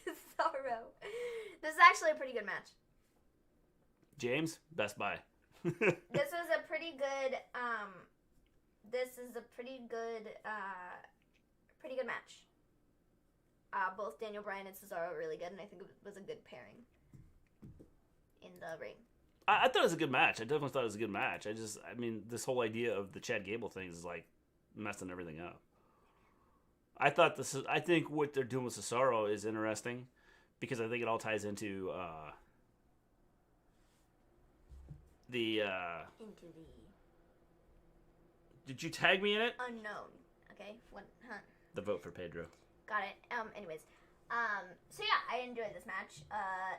Cesaro. This is actually a pretty good match. James, Best Buy. This was a pretty good, pretty good match. Both Daniel Bryan and Cesaro are really good, and I think it was a good pairing in the ring. I thought it was a good match. I definitely thought it was a good match. I mean, this whole idea of the Chad Gable thing is like messing everything up. I think what they're doing with Cesaro is interesting because I think it all ties into the. Did you tag me in it? Unknown. Okay. What? Huh. The vote for Pedro. Got it. Anyways. So yeah, I enjoyed this match.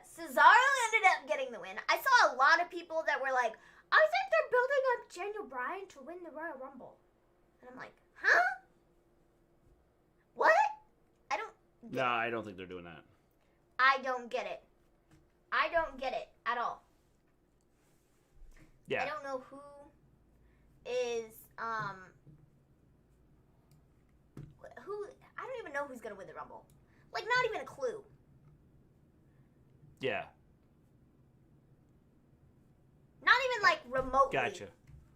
Cesaro ended up getting the win. I saw a lot of people that were like, I think they're building up Daniel Bryan to win the Royal Rumble. And I'm like, huh? What? I don't think they're doing that. I don't get it. I don't get it at all. Yeah. I don't know who is, I don't even know who's going to win the Rumble. Like, not even a clue. Yeah. Not even, like, remotely. Gotcha.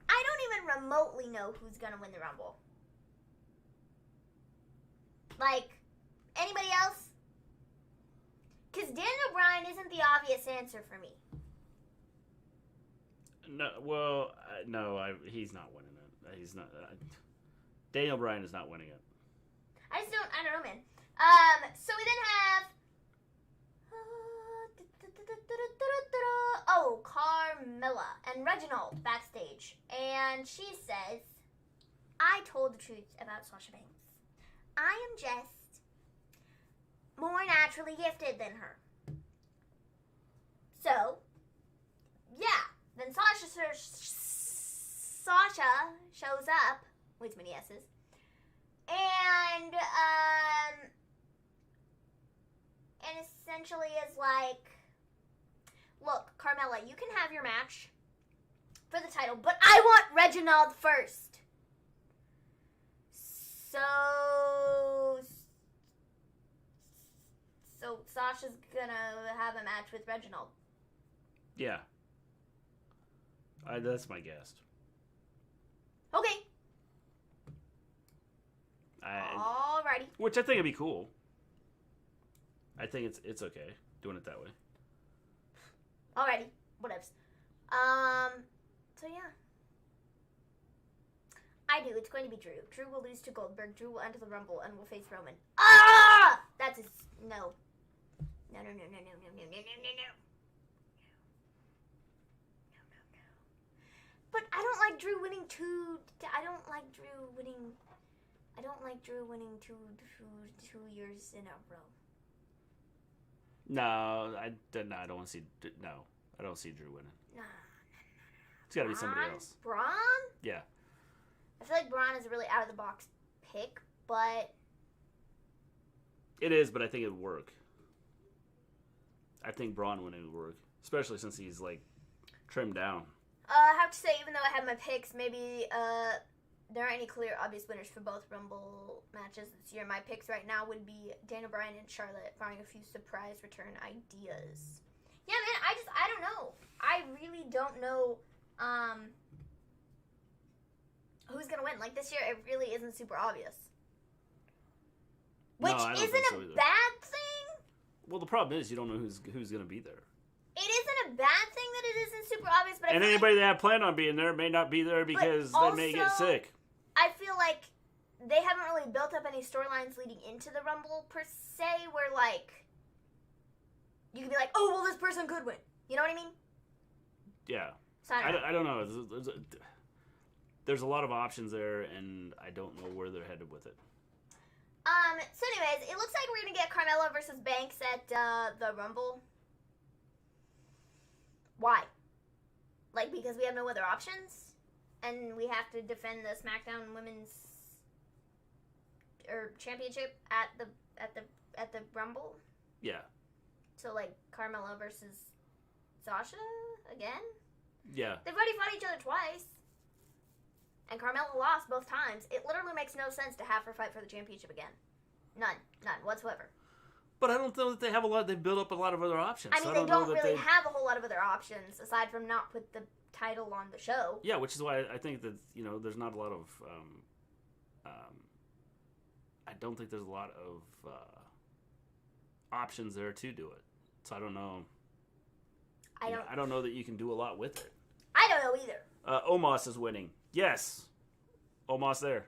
I don't even remotely know who's going to win the Rumble. Like, anybody else? Because Daniel Bryan isn't the obvious answer for me. No, well, no, he's not winning it. He's not. Daniel Bryan is not winning it. I don't know, man. So we then have, Carmella and Reginald backstage. And she says, I told the truth about Sasha Banks. I am just more naturally gifted than her. So, yeah. Then Sasha shows up, with many S's, and essentially is like, look, Carmella, you can have your match for the title, but I want Reginald first. So Sasha's gonna have a match with Reginald. Yeah. That's my guess. Okay. Alrighty. Which I think would be cool. I think it's okay doing it that way. Alrighty. Whatevs. So yeah. I do. It's going to be Drew. Drew will lose to Goldberg. Drew will enter the Rumble and will face Roman. Ah! That's no. No. But I don't like Drew winning I don't like Drew winning two years in a row. No, I don't want to see. No, I don't see Drew winning. Nah. It's got to be somebody else. Braun? Yeah. I feel like Braun is a really out of the box pick, but it is. But I think it would work. I think Braun winning would work, especially since he's like trimmed down. I have to say, even though I have my picks, maybe there aren't any clear, obvious winners for both Rumble matches this year. My picks right now would be Daniel Bryan and Charlotte, barring a few surprise return ideas. Yeah, man, I don't know. I really don't know who's going to win. Like, this year, it really isn't super obvious. Which isn't a bad thing. Well, the problem is you don't know who's going to be there. It isn't a bad thing that it isn't super obvious, but anybody that had planned on being there may not be there because they may get sick. I feel like they haven't really built up any storylines leading into the Rumble per se, where like you could be like, oh well, this person could win. You know what I mean? Yeah. So I don't know. There's a lot of options there, and I don't know where they're headed with it. So anyways, it looks like we're gonna get Carmella versus Banks at the Rumble. Why? Like, because we have no other options, and we have to defend the SmackDown Women's Championship at the Rumble. Yeah. So like Carmella versus Sasha again. Yeah. They've already fought each other twice, and Carmella lost both times. It literally makes no sense to have her fight for the championship again. None whatsoever. But I don't know that they have a lot. They've built up a lot of other options. I mean, they don't really have a whole lot of other options aside from not put the title on the show. Yeah, which is why I think that there's not a lot of. I don't think there's a lot of options there to do it. So I don't know. I don't know that you can do a lot with it. I don't know either. Omos is winning. Yes, Omos there.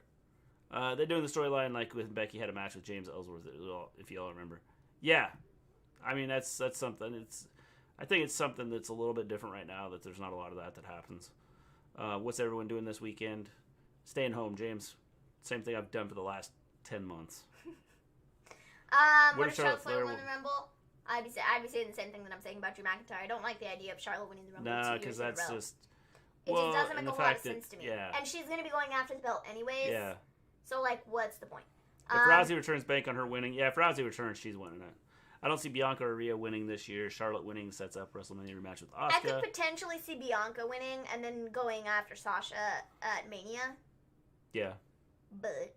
They're doing the storyline like with Becky had a match with James Ellsworth, if you all remember. Yeah, I mean that's something. I think it's something that's a little bit different right now. That there's not a lot of that happens. What's everyone doing this weekend? Staying home, James. Same thing I've done for the last 10 months. What if Charlotte Flair win the Rumble? I'd be saying the same thing that I'm saying about Drew McIntyre. I don't like the idea of Charlotte winning the Rumble. No, because that's just. It just doesn't make a whole lot of sense to me. Yeah. And she's going to be going after the belt anyways. Yeah. So, like, what's the point? If Rousey returns, bank on her winning. Yeah, if Rousey returns, she's winning it. I don't see Bianca or Rhea winning this year. Charlotte winning sets up WrestleMania rematch with Asuka. I could potentially see Bianca winning and then going after Sasha at Mania. Yeah. But,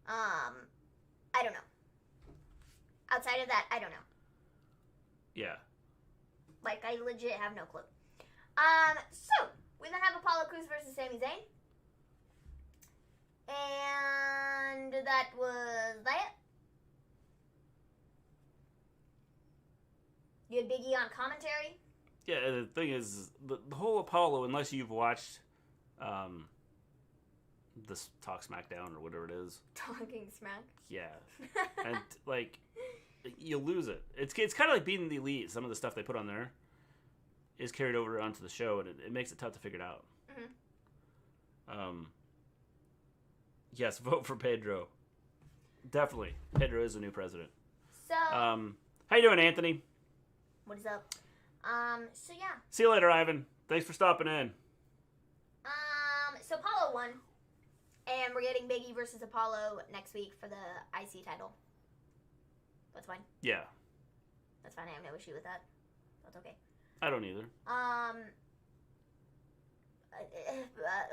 I don't know. Outside of that, I don't know. Yeah. Like, I legit have no clue. So, we then have Apollo Crews versus Sami Zayn. And that was that. You had Big E on commentary. Yeah, the thing is, the whole Apollo, unless you've watched this Talk Smackdown or whatever it is. Talking Smack? Yeah. And, like, you lose it. It's kind of like beating the Elite. Some of the stuff they put on there is carried over onto the show, and it makes it tough to figure it out. Mm-hmm. Yes, vote for Pedro. Definitely. Pedro is the new president. So, how you doing, Anthony? What is up? So yeah. See you later, Ivan. Thanks for stopping in. So Apollo won. And we're getting Big E versus Apollo next week for the IC title. That's fine. Yeah. That's fine. I have no issue with that. That's okay. I don't either.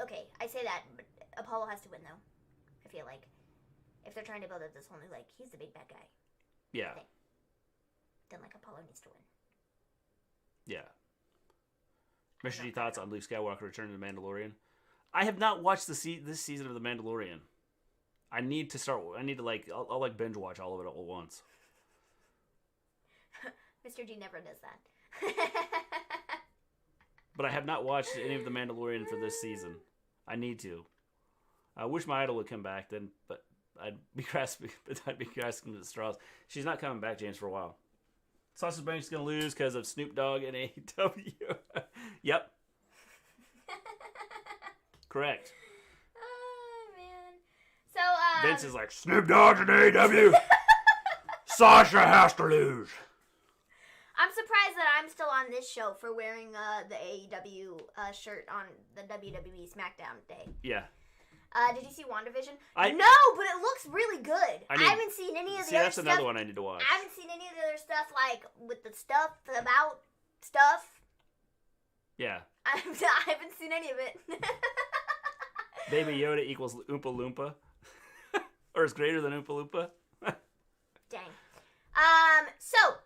Okay, I say that, but Apollo has to win, though. I feel like. If they're trying to build up this whole new, like, he's the big bad guy. Yeah. Thing, then, like, Apollo needs to win. Yeah. Mr. thoughts on Luke Skywalker returning to The Mandalorian? I have not watched this season of The Mandalorian. I need to, like, I'll like, binge watch all of it all at once. Mr. G never does that. But I have not watched any of The Mandalorian for this season. I need to. I wish my idol would come back then, but I'd be grasping at straws. She's not coming back, James, for a while. Sausage Bank's going to lose because of Snoop Dogg and AEW. Yep. Correct. Oh, man. So, Vince is like, Snoop Dogg's in AEW. Sasha has to lose. I'm surprised that I'm still on this show for wearing the AEW shirt on the WWE Smackdown day. Yeah. Did you see WandaVision? No, but it looks really good. I haven't seen any of the other that's stuff. another one I need to watch. I haven't seen any of the other stuff, like, with the stuff about stuff. Yeah. I haven't seen any of it. Baby Yoda equals Oompa Loompa. Or is greater than Oompa Loompa. Dang. So.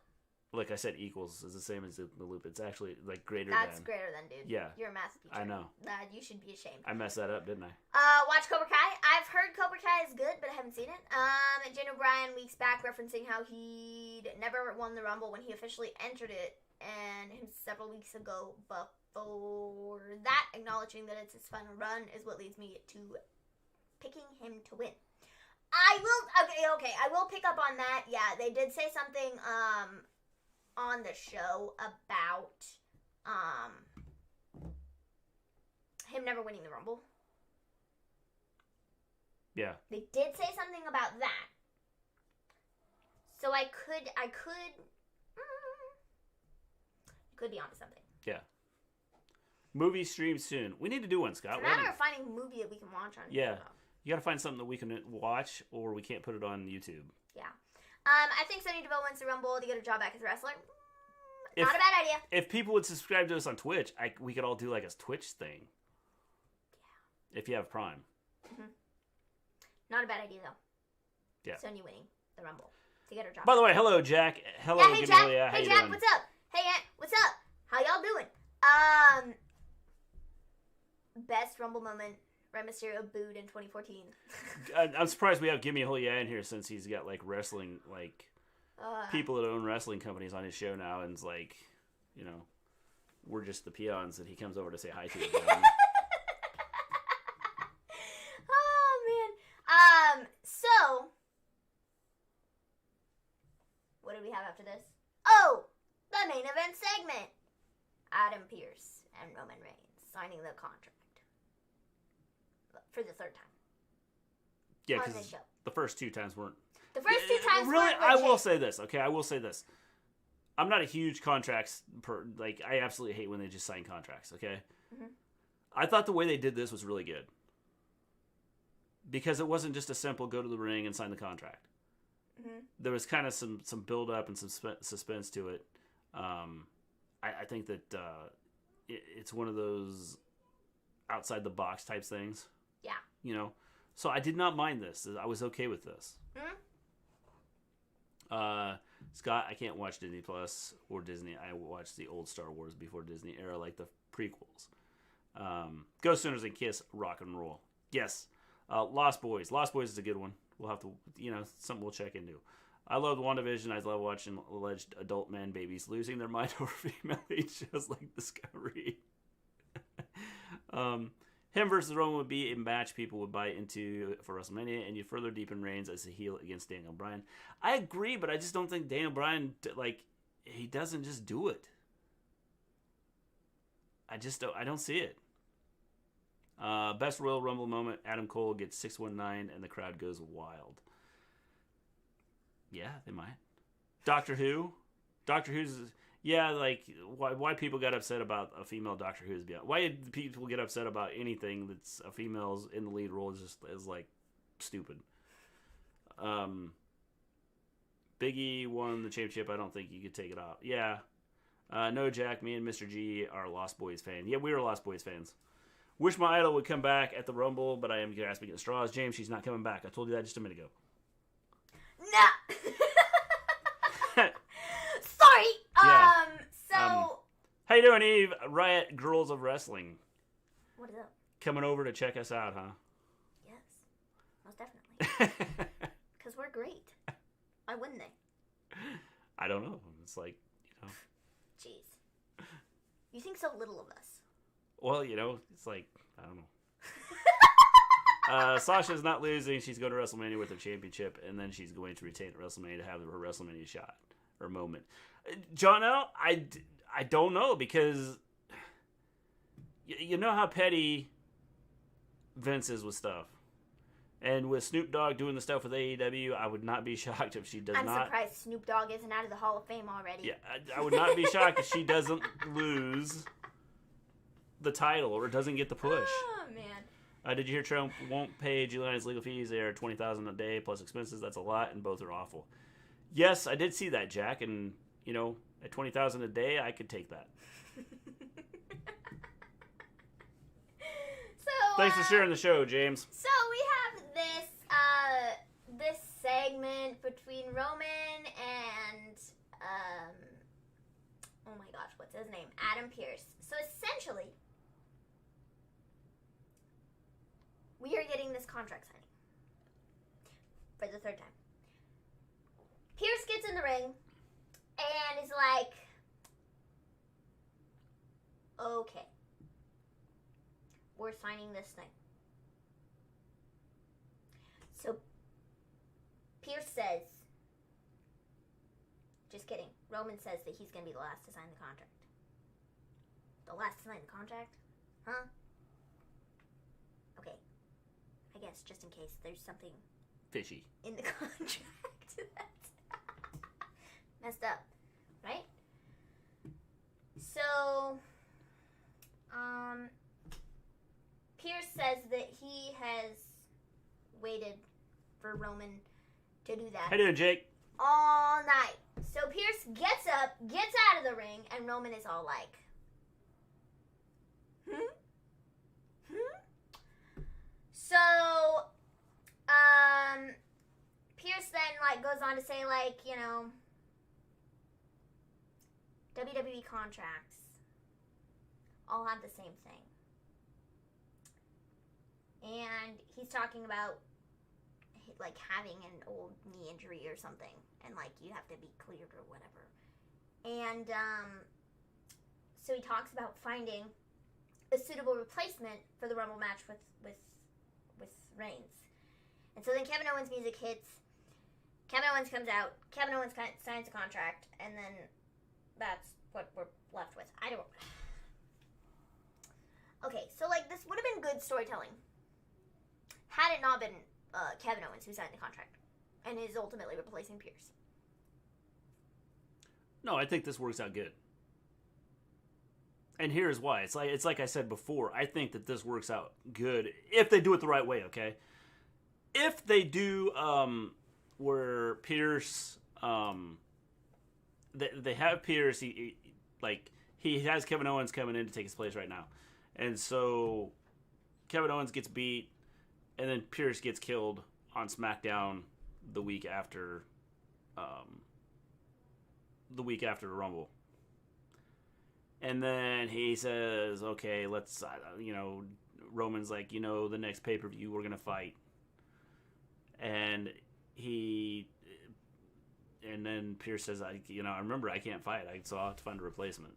Like I said, equals is the same as Oompa Loompa. It's actually, like, greater That's than. greater than, dude. Yeah. You're a math teacher. I know. You should be ashamed. I messed that up, didn't I? Watch Cobra Kai. I've heard Cobra Kai is good, but I haven't seen it. Jane O'Brien weeks back referencing how he'd never won the Rumble when he officially entered it, and him several weeks ago before that, acknowledging that it's his final run is what leads me to picking him to win. I will pick up on that. Yeah, they did say something, on the show about, him never winning the Rumble. Yeah. They did say something about that. So I could be onto something. Yeah. Movie stream soon. We need to do one, Scott. It's a matter of finding a movie that we can watch on. Yeah. You got to find something that we can watch, or we can't put it on YouTube. Yeah. I think Sonya Deville wins the Rumble to get a job back as a wrestler. Not a bad idea. If people would subscribe to us on Twitch, we could all do like a Twitch thing. Yeah. If you have Prime. Mm-hmm. Not a bad idea, though. Yeah. Sonya winning the Rumble to get her job. By the way, hello, Jack. Hello, yeah, hey, Jack. How hey, you Jack. doing? What's up? Hey, Aunt. What's up? How y'all doing? Best Rumble moment. Rey Mysterio booed in 2014. I'm surprised we have Gimme a Whole Yeah in here, since he's got like wrestling, like people that own wrestling companies on his show now, and it's like, you know, we're just the peons that he comes over to say hi to. Oh man. So what do we have after this? Oh, the main event segment. Adam Pearce and Roman Reigns signing the contract. For the third time. Yeah, because the first two times weren't. The first two times really, weren't I legit. will say this, okay? I will say this. I'm not a huge contracts like, I absolutely hate when they just sign contracts, okay? Mm-hmm. I thought the way they did this was really good. Because it wasn't just a simple go to the ring and sign the contract. Mm-hmm. There was kind of some build up and some suspense to it. I think that it's one of those outside the box type things. Yeah. You know, so I did not mind this. I was okay with this. Mm-hmm. Scott, I can't watch Disney Plus or Disney. I watched the old Star Wars before Disney era, like the prequels. Go Sooners and Kiss, rock and roll. Yes. Lost Boys. Lost Boys is a good one. We'll have to, something we'll check into. I love WandaVision. I love watching alleged adult man babies losing their mind over female lead shows like Discovery. Him versus Roman would be a match people would buy into for WrestleMania, and you further deepen Reigns as a heel against Daniel Bryan. I agree, but I just don't think Daniel Bryan, he doesn't just do it. I don't see it. Best Royal Rumble moment, Adam Cole gets 619 and the crowd goes wild. Yeah, they might. Doctor Who's... Yeah, like, why people got upset about a female Doctor Who is beyond. Why did people get upset about anything that's a female's in the lead role is like, stupid. Big E won the championship. I don't think you could take it off. Yeah. No, Jack, me and Mr. G are Lost Boys fans. Yeah, we are Lost Boys fans. Wish my idol would come back at the Rumble, but I am grasping at straws. James, she's not coming back. I told you that just a minute ago. No! Sorry! Yeah. So... how you doing, Eve? Riot Girls of Wrestling. What is up? Coming over to check us out, huh? Yes. Most definitely. Because we're great. Why wouldn't they? I don't know. It's like, Jeez. You think so little of us. Well, it's like, I don't know. Sasha's not losing. She's going to WrestleMania with her championship, and then she's going to retain at WrestleMania to have her WrestleMania shot or moment. John L., I don't know, because you know how petty Vince is with stuff. And with Snoop Dogg doing the stuff with AEW, I would not be shocked if she does I'm not. surprised Snoop Dogg isn't out of the Hall of Fame already. Yeah, I would not be shocked if she doesn't lose the title or doesn't get the push. Oh, man. Did you hear Trump won't pay Giuliani's legal fees? They are $20,000 a day plus expenses. That's a lot, and both are awful. Yes, I did see that, Jack, and, at $20,000 a day, I could take that. Thanks for sharing the show, James. So we have this segment between Roman and oh my gosh, what's his name? Adam Pearce. So essentially, we are getting this contract signing for the third time. Pearce gets in the ring and is like, okay, we're signing this thing. So Pearce says, just kidding, Roman says that he's going to be the last to sign the contract. The last to sign the contract? Huh? Okay. I guess just in case there's something fishy in the contract that's messed up, right? So, Pearce says that he has waited for Roman to do that. How you doing, Jake? All night. So Pearce gets up, gets out of the ring, and Roman is all like, So, Pearce then, goes on to say, WWE contracts all have the same thing. And he's talking about, having an old knee injury or something. And, you have to be cleared or whatever. And, so he talks about finding a suitable replacement for the Rumble match with Reigns. And so then Kevin Owens' music hits. Kevin Owens comes out. Kevin Owens signs a contract. And then that's what we're left with. Okay, so, this would have been good storytelling had it not been Kevin Owens who signed the contract and is ultimately replacing Pearce. No, I think this works out good. And here's why. It's like I said before. I think that this works out good if they do it the right way, okay? If they do where Pearce they have Pearce he has Kevin Owens coming in to take his place right now. And so Kevin Owens gets beat and then Pearce gets killed on SmackDown the week after the Rumble. And then he says, okay, let's, Roman's like, the next pay-per-view we're going to fight. And then Pearce says, I remember I can't fight. So I'll have to find a replacement.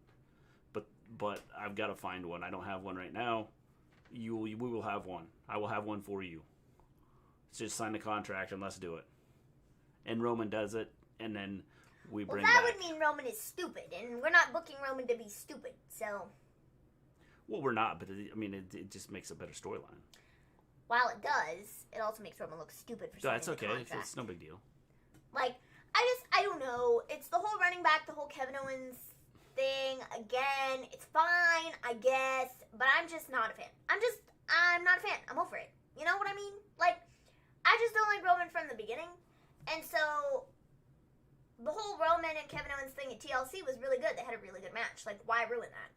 But I've got to find one. I don't have one right now. We will have one. I will have one for you. Just sign the contract and let's do it. And Roman does it, and then we bring that back. Would mean Roman is stupid, and we're not booking Roman to be stupid, so. Well, we're not, but it just makes a better storyline. While it does, it also makes Roman look stupid for signing the contract. It's no big deal. I don't know. It's the whole running back, the whole Kevin Owens thing. Again, it's fine, I guess, but I'm just not a fan. I'm not a fan. I'm over it. You know what I mean? I just don't like Roman from the beginning, and so the whole Roman and Kevin Owens thing at TLC was really good. They had a really good match. Why ruin that?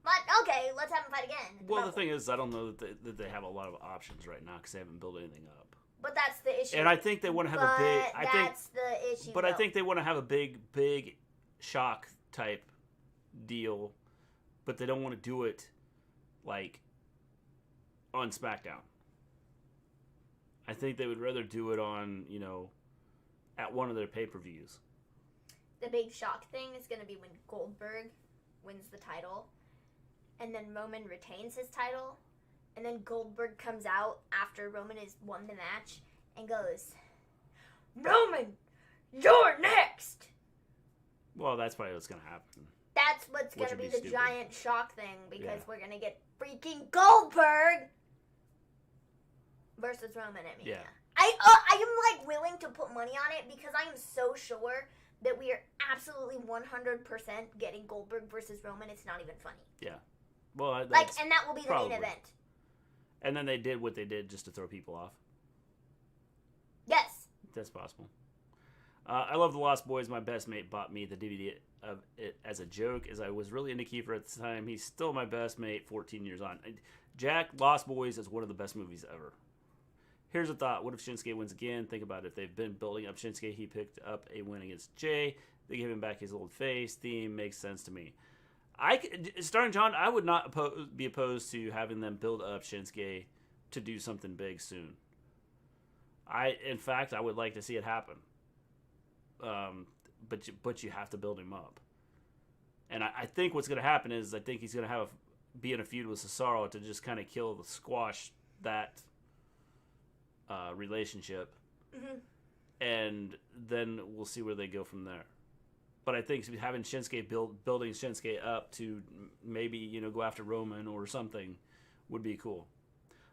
But, okay, let's have them fight again. Well, the thing is, I don't know that they have a lot of options right now because they haven't built anything up. But that's the issue. And I think they want to have a big... That's the issue, But I think they want to have a big shock type deal, but they don't want to do it, on SmackDown. I think they would rather do it on, at one of their pay-per-views. The big shock thing is going to be when Goldberg wins the title, and then Roman retains his title, and then Goldberg comes out after Roman has won the match and goes, Roman, you're next! Well, that's probably what's going to happen. That's what's going to be the giant shock thing, because we're going to get freaking Goldberg! versus Roman at Mania. Yeah. I am like willing to put money on it because I am so sure that we are absolutely 100% getting Goldberg versus Roman. It's not even funny. Yeah. Well, and that will be the main event. And then they did what they did just to throw people off. Yes. That's possible. I love The Lost Boys. My best mate bought me the DVD of it as a joke, as I was really into Kiefer at the time. He's still my best mate 14 years on. Jack, Lost Boys is one of the best movies ever. Here's a thought. What if Shinsuke wins again? Think about it. If they've been building up Shinsuke, he picked up a win against Jay. They give him back his old face. Theme makes sense to me. Starring John, I would not be opposed to having them build up Shinsuke to do something big soon. In fact, I would like to see it happen. But you have to build him up. And I think what's going to happen is I think he's going to be in a feud with Cesaro to just kind of squash that relationship. Mm-hmm. And then we'll see where they go from there. But I think having Shinsuke building Shinsuke up to maybe, go after Roman or something would be cool.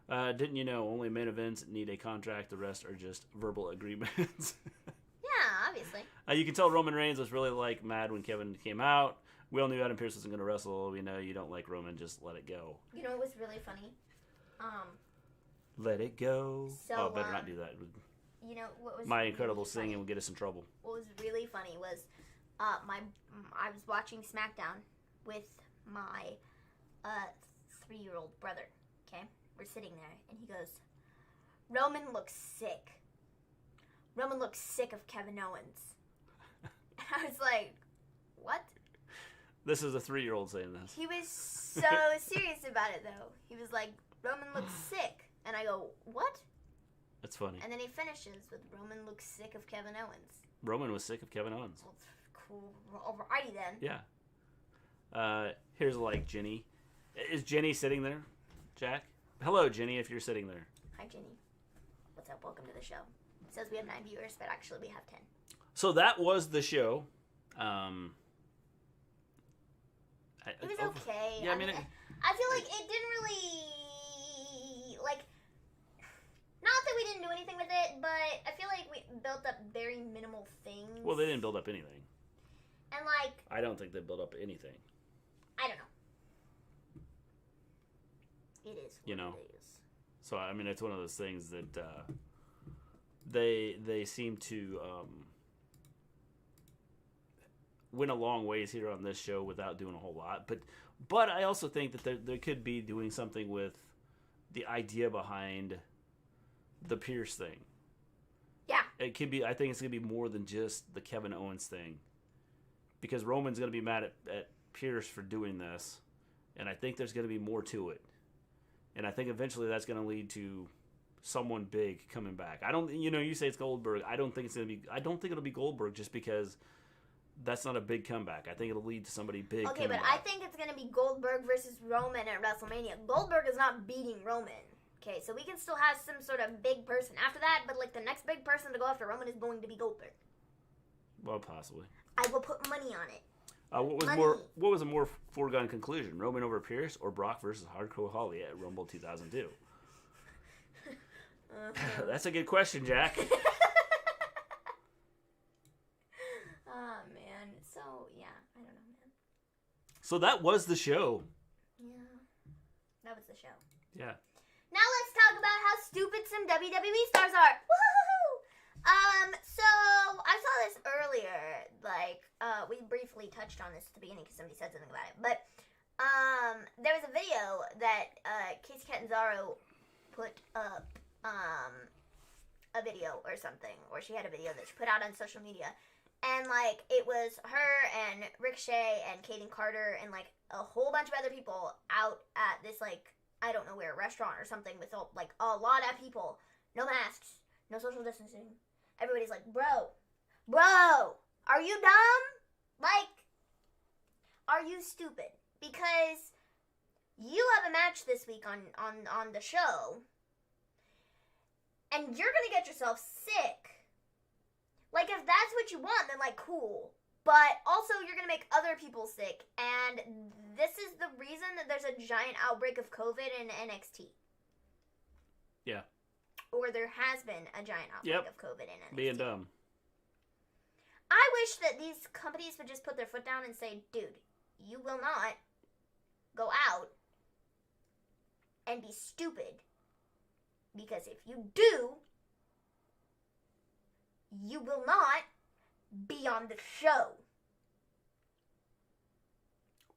Didn't you know only main events need a contract, the rest are just verbal agreements? Yeah, obviously. You can tell Roman Reigns was really mad when Kevin came out. We all knew Adam Pearce wasn't going to wrestle. We know you don't like Roman, just let it go. You know what was really funny? Let it go. So, better not do that. You know what was My really incredible funny? singing will get us in trouble. What was really funny was I was watching Smackdown with my 3-year-old brother. Okay, we're sitting there, and he goes, "Roman looks sick. Roman looks sick of Kevin Owens." And I was like, "What?" This is a 3-year-old saying this. He was so serious about it, though. He was like, "Roman looks sick," and I go, "What?" That's funny. And then he finishes with, "Roman looks sick of Kevin Owens." Roman was sick of Kevin Owens. Well, cool. Alrighty then. Yeah. Here's Jenny. Is Jenny sitting there, Jack? Hello, Jenny, if you're sitting there. Hi, Jenny. What's up? Welcome to the show. It says we have 9 viewers, but actually we have 10. So that was the show. It was okay. Yeah, I feel like it didn't really, not that we didn't do anything with it, but I feel like we built up very minimal things. Well, they didn't build up anything. And I don't think they built up anything. I don't know. It is what it is. So, it's one of those things that they seem to went a long ways here on this show without doing a whole lot. But I also think that they could be doing something with the idea behind the Pearce thing. Yeah. It could be. I think it's going to be more than just the Kevin Owens thing. Because Roman's going to be mad at Pearce for doing this. And I think there's going to be more to it. And I think eventually that's going to lead to someone big coming back. I don't, you say it's Goldberg. I don't think it'll be Goldberg just because that's not a big comeback. I think it'll lead to somebody big. Okay, but I think it's going to be Goldberg versus Roman at WrestleMania. Goldberg is not beating Roman. Okay, so we can still have some sort of big person after that, but the next big person to go after Roman is going to be Goldberg. Well, possibly. I will put money on it. What was a more foregone conclusion? Roman over Pearce or Brock versus Hardcore Holly at Rumble 2002? That's a good question, Jack. Oh, man. So, yeah. I don't know, man. So that was the show. Yeah. That was the show. Yeah. Now let's talk about how stupid some WWE stars are. Woohoo! So I saw this earlier. We briefly touched on this at the beginning because somebody said something about it. But there was a video that Casey Catanzaro put up a video or something, or she had a video that she put out on social media, and it was her and Ricochet and Kaden Carter and a whole bunch of other people out at this I don't know where, restaurant or something with a lot of people, no masks, no social distancing. Everybody's like, bro, are you dumb? Are you stupid? Because you have a match this week on the show, and you're gonna get yourself sick. If that's what you want, then cool. But also, you're gonna make other people sick, and this is the reason that there's a giant outbreak of COVID in NXT. Yeah. or there has been a giant outbreak of COVID in NXT. Being dumb. I wish that these companies would just put their foot down and say, dude, you will not go out and be stupid. Because if you do, you will not be on the show.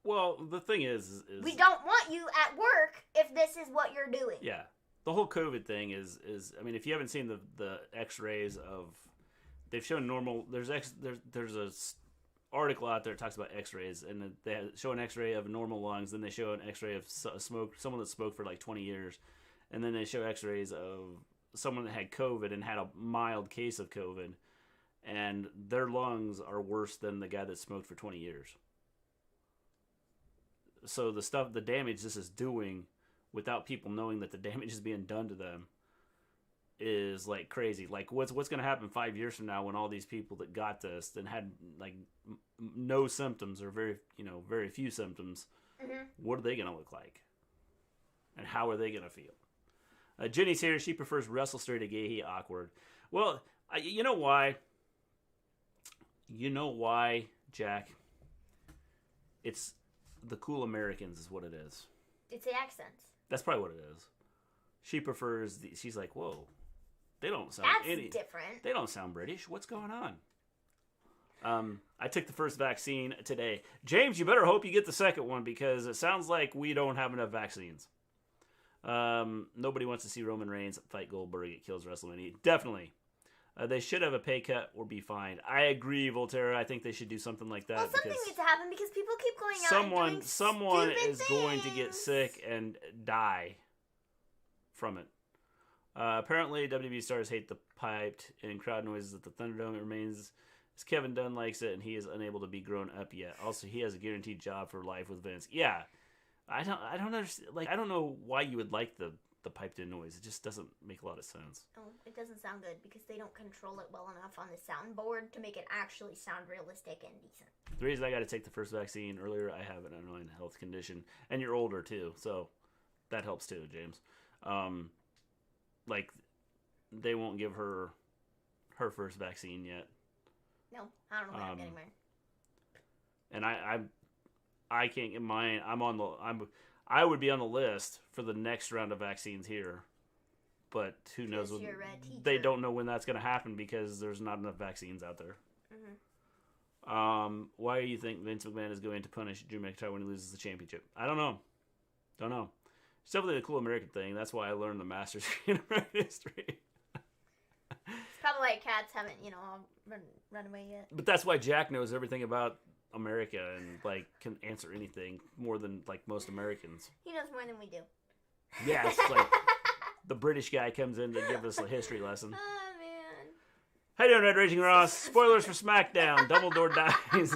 Well, the thing is we don't want you at work if this is what you're doing. Yeah. The whole COVID thing is I mean, if you haven't seen the X-rays of, they've shown normal. There's a article out there that talks about X-rays, and they show an X-ray of normal lungs, then they show an X-ray of someone that smoked for like 20 years, and then they show X-rays of someone that had COVID and had a mild case of COVID, and their lungs are worse than the guy that smoked for 20 years. So the damage this is doing, without people knowing that the damage is being done to them, is like crazy. Like what's going to happen 5 years from now when all these people that got this and had like no symptoms or very few symptoms, what are they going to look like? And how are they going to feel? Jenny's here. She prefers Wrestle Story to Gay Awkward. Well, you know why? You know why, Jack? It's the cool Americans is what it is. It's the accents. That's probably what it is. She prefers she's like, whoa, they don't sound different. They don't sound British. What's going on? I took the first vaccine today. James, you better hope you get the second one because it sounds like we don't have enough vaccines. Nobody wants to see Roman Reigns fight Goldberg. It kills WrestleMania. Definitely. They should have a pay cut or be fined. I agree, Volterra. I think they should do something like that. Well, something needs to happen because people keep going out and doing someone is things. going to get sick and die from it. Apparently, WWE stars hate the piped and crowd noises at the Thunderdome. It remains as Kevin Dunn likes it, and he is unable to be grown up yet. Also, he has a guaranteed job for life with Vince. Yeah, I don't understand. Like, I don't know why you would like the piped-in noise. It just doesn't make a lot of sense. Oh, it doesn't sound good because they don't control it well enough on the soundboard to make it actually sound realistic and decent. The reason I got to take the first vaccine earlier, I have an underlying health condition, and you're older too, so that helps too, James. Like, they won't give her first vaccine yet. No, I don't know when I'm getting mine. And I can't get mine. I would be on the list for the next round of vaccines here, but who knows? They don't know when that's going to happen because there's not enough vaccines out there. Why do you think Vince McMahon is going to punish Drew McIntyre when he loses the championship? I don't know. It's definitely a cool American thing. That's why I learned the Masters in American history. It's probably why cats haven't, all run away yet. But that's why Jack knows everything about America and like can answer anything more than like most Americans. He knows more than we do. Yeah, it's like the British guy comes in to give us a history lesson. Oh man. How you doing, Red Raging Ross? Spoilers for Smackdown. Dumbledore dies.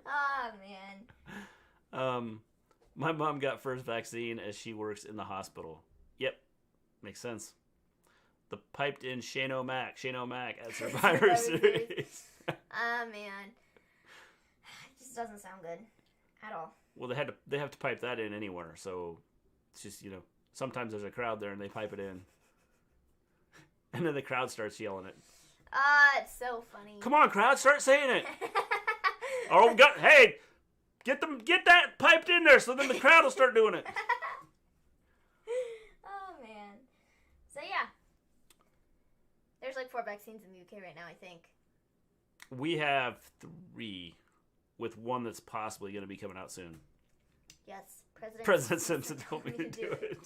Oh man. My mom got first vaccine as she works in the hospital. Yep, makes sense. The piped in Shane O'Mac at Survivor Series. Oh man. Doesn't sound good at all. Well, they have to pipe that in anywhere, so it's just sometimes there's a crowd there and they pipe it in, and then the crowd starts yelling it. It's so funny. Come on, crowd, start saying it. Hey, get that piped in there, so then the crowd will start doing it. Oh man. So yeah, there's like 4 vaccines in the UK right now, I think. We have 3. With one that's possibly going to be coming out soon. Yes, President Simpson told me to do it.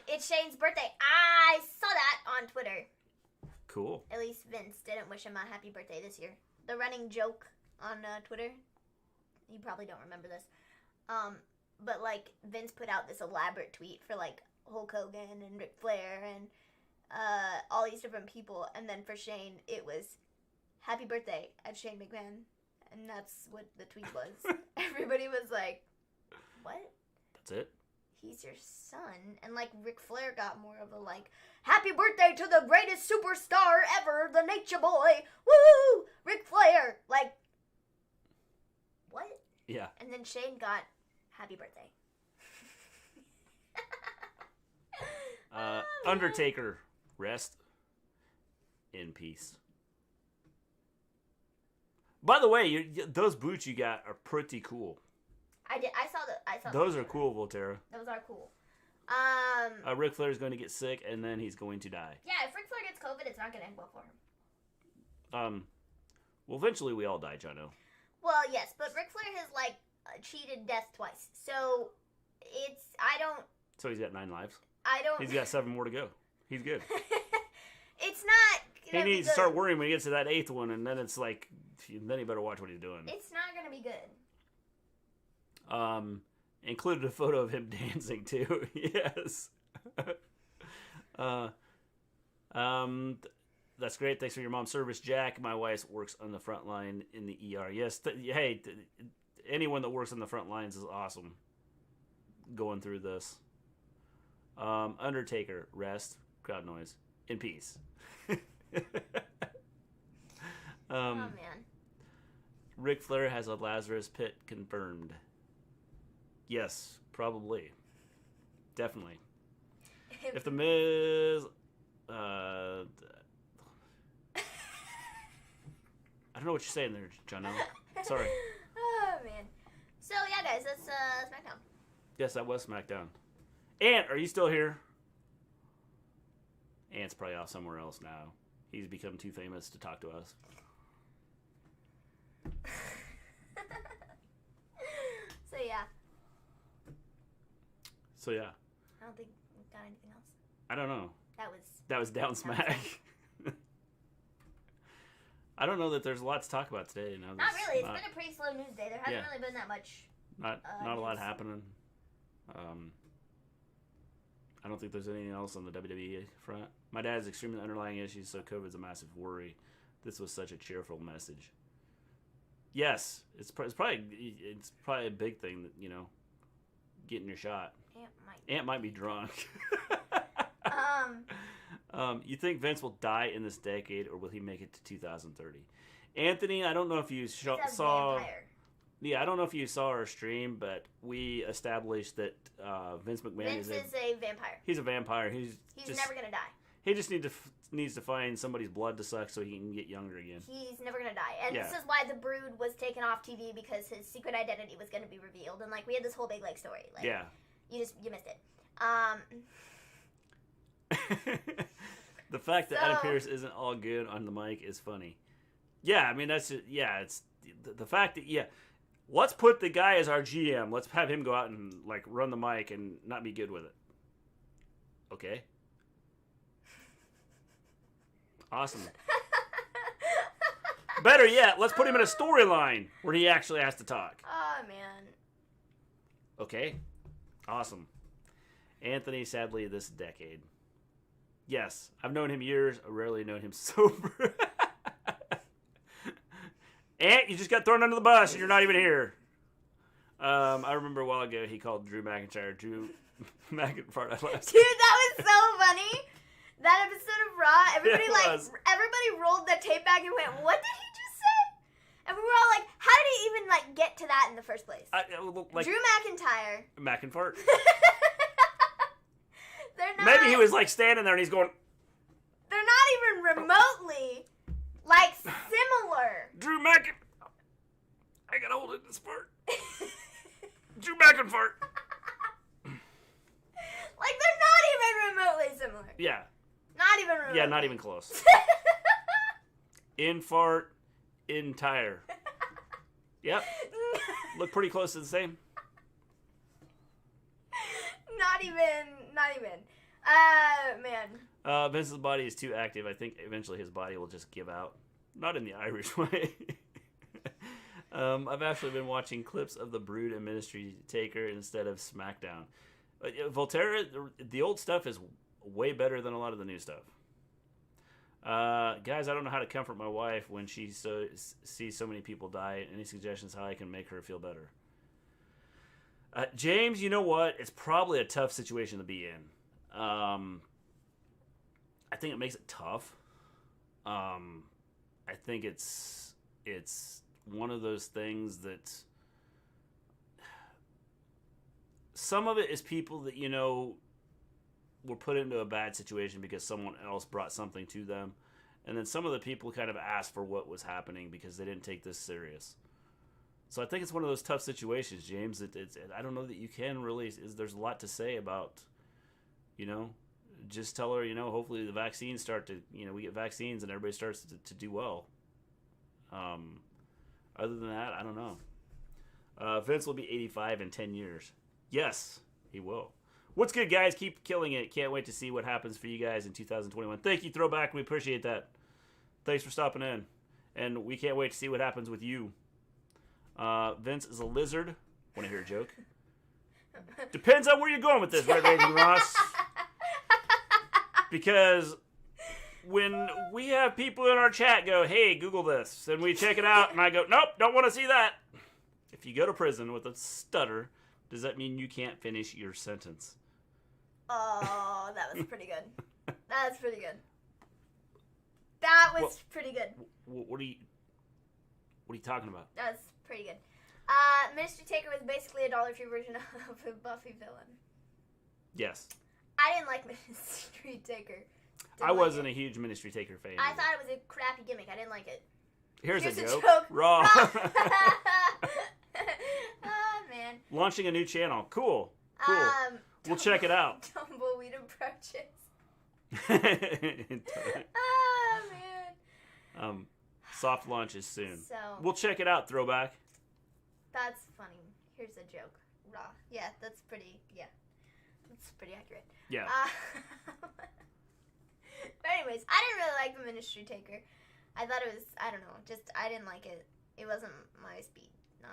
It's Shane's birthday. I saw that on Twitter. Cool. At least Vince didn't wish him a happy birthday this year. The running joke on Twitter. You probably don't remember this. But like Vince put out this elaborate tweet for like Hulk Hogan and Ric Flair and all these different people, and then for Shane it was happy birthday at Shane McMahon. And that's what the tweet was. Everybody was like, what? That's it? He's your son. And like Ric Flair got more of a like, happy birthday to the greatest superstar ever, the Nature Boy. Woo! Ric Flair. Like, what? Yeah. And then Shane got happy birthday. Oh Undertaker, rest in peace. By the way, those boots you got are pretty cool. I saw those are cool, Volterra. Those are cool. Ric Flair is going to get sick, and then he's going to die. Yeah, if Ric Flair gets COVID, it's not going to end well for him. Well, eventually we all die, Jono. Well, yes, but Ric Flair has, like, cheated death twice. So, So he's got 9 lives? He's He's got 7 more to go. He's good. It's not He needs to start worrying when he gets to that 8th one, and then it's like, then he better watch what he's doing. It's not going to be good. Included a photo of him dancing, too. Yes. That's great. Thanks for your mom's service, Jack. My wife works on the front line in the ER. Yes. Anyone that works on the front lines is awesome going through this. Undertaker, rest, crowd noise, in peace. Oh, man. Ric Flair has a Lazarus pit confirmed. Yes, probably. Definitely. If the Miz... I don't know what you're saying there, Jono. Sorry. Oh, man. So, yeah, guys, that's SmackDown. Yes, that was SmackDown. Ant, are you still here? Ant's probably off somewhere else now. He's become too famous to talk to us. So, yeah. I don't think we got anything else. I don't know. That was Down Smack. I don't know that there's a lot to talk about today. Not really. It's been a pretty slow news day. There hasn't really been that much. Not a lot happening. I don't think there's anything else on the WWE front. My dad has extremely underlying issues, so COVID's a massive worry. This was such a cheerful message. Yes, it's probably a big thing that, getting your shot. Ant might be drunk. You think Vince will die in this decade, or will he make it to 2030? Anthony, I don't know if you saw. Vampire. Yeah, I don't know if you saw our stream, but we established that Vince McMahon is a vampire. He's a vampire. He's never gonna die. He just needs to find somebody's blood to suck so he can get younger again. He's never gonna die, and this is why the Brood was taken off TV, because his secret identity was gonna be revealed, and we had this whole big story. Yeah. You missed it. The fact that Adam Pearce isn't all good on the mic is funny. Yeah, I mean that's just, it's the fact that let's put the guy as our GM. Let's have him go out and run the mic and not be good with it. Okay. Awesome. Better yet, let's put him in a storyline where he actually has to talk. Oh, man. Okay. Awesome. Anthony, sadly, this decade. Yes, I've known him years. I rarely known him sober. Ant, you just got thrown under the bus and you're not even here. I remember a while ago he called Drew McIntyre Drew McIntyre. Dude, that was so funny. That episode of Raw, everybody rolled the tape back and went, "What did he just say?" And we were all like, "How did he even get to that in the first place?" Drew McIntyre. McIntyre. They're not. Maybe he was standing there and he's going. They're not even remotely similar. Drew McIntyre. I gotta hold it this part. Drew McIntyre. They're not even remotely similar. Yeah. Not even remotely. Yeah, not even close. Infart, entire. Yep. Look pretty close to the same. Not even. Man. Vince's body is too active. I think eventually his body will just give out. Not in the Irish way. I've actually been watching clips of the Brood and Ministry Taker instead of SmackDown. Volterra, the old stuff is way better than a lot of the new stuff. Guys, I don't know how to comfort my wife when she sees so many people die. Any suggestions how I can make her feel better? James, you know what? It's probably a tough situation to be in. I think it makes it tough. I think it's one of those things that some of it is people that were put into a bad situation because someone else brought something to them. And then some of the people kind of asked for what was happening because they didn't take this serious. So I think it's one of those tough situations, James. I don't know that you can really. There's a lot to say about, just tell her, hopefully the vaccines start to, we get vaccines and everybody starts to do well. Other than that, I don't know. Vince will be 85 in 10 years. Yes, he will. What's good, guys? Keep killing it. Can't wait to see what happens for you guys in 2021. Thank you, Throwback. We appreciate that. Thanks for stopping in. And we can't wait to see what happens with you. Vince is a lizard. Want to hear a joke? Depends on where you're going with this, Red Raging Ross. Because when we have people in our chat go, hey, Google this, and we check it out, and I go, nope, don't want to see that. If you go to prison with a stutter, does that mean you can't finish your sentence? Oh, that was pretty good. That's pretty good. That was pretty good. What are you talking about? That was pretty good. Ministry Taker was basically a Dollar Tree version of a Buffy villain. Yes. I didn't like Ministry Taker. I wasn't a huge Ministry Taker fan. I thought it was a crappy gimmick. I didn't like it. Here's a joke. Raw. Oh, man. Launching a new channel. Cool. We'll check it out. Tumbleweed approaches. Oh, man. Soft launches soon. So, we'll check it out, Throwback. That's funny. Here's a joke. Raw. Yeah, that's pretty accurate. Yeah. But anyways, I didn't really like the Ministry Taker. I thought it was, I don't know, I didn't like it. It wasn't my speed. I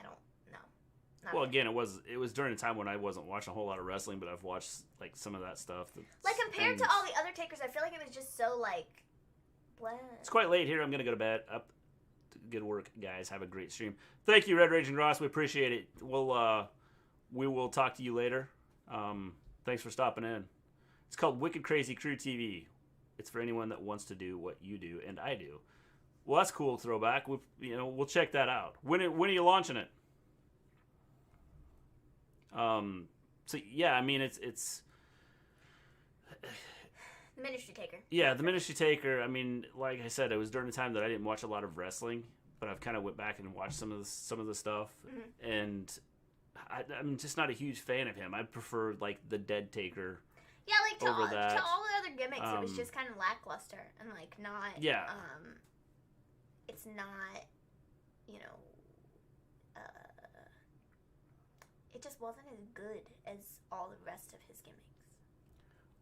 don't know. Well, again, it was during a time when I wasn't watching a whole lot of wrestling, but I've watched like some of that stuff. Like compared to all the other Takers, I feel like it was just so like bland. It's quite late here. I'm gonna go to bed. Up. Good work, guys. Have a great stream. Thank you, Red Raging Ross. We appreciate it. We will talk to you later. Thanks for stopping in. It's called Wicked Crazy Crew TV. It's for anyone that wants to do what you do and I do. Well, that's cool, Throwback. We'll check that out. When are you launching it? So yeah, I mean it's the Ministry Taker. Yeah, the Ministry Taker. I mean, like I said, it was during the time that I didn't watch a lot of wrestling, but I've kind of went back and watched some of the stuff, and I'm just not a huge fan of him. I prefer like the Dead Taker. Yeah, like to all the other gimmicks, it was just kind of lackluster and like not. Yeah. It's not, it just wasn't as good as all the rest of his gimmicks.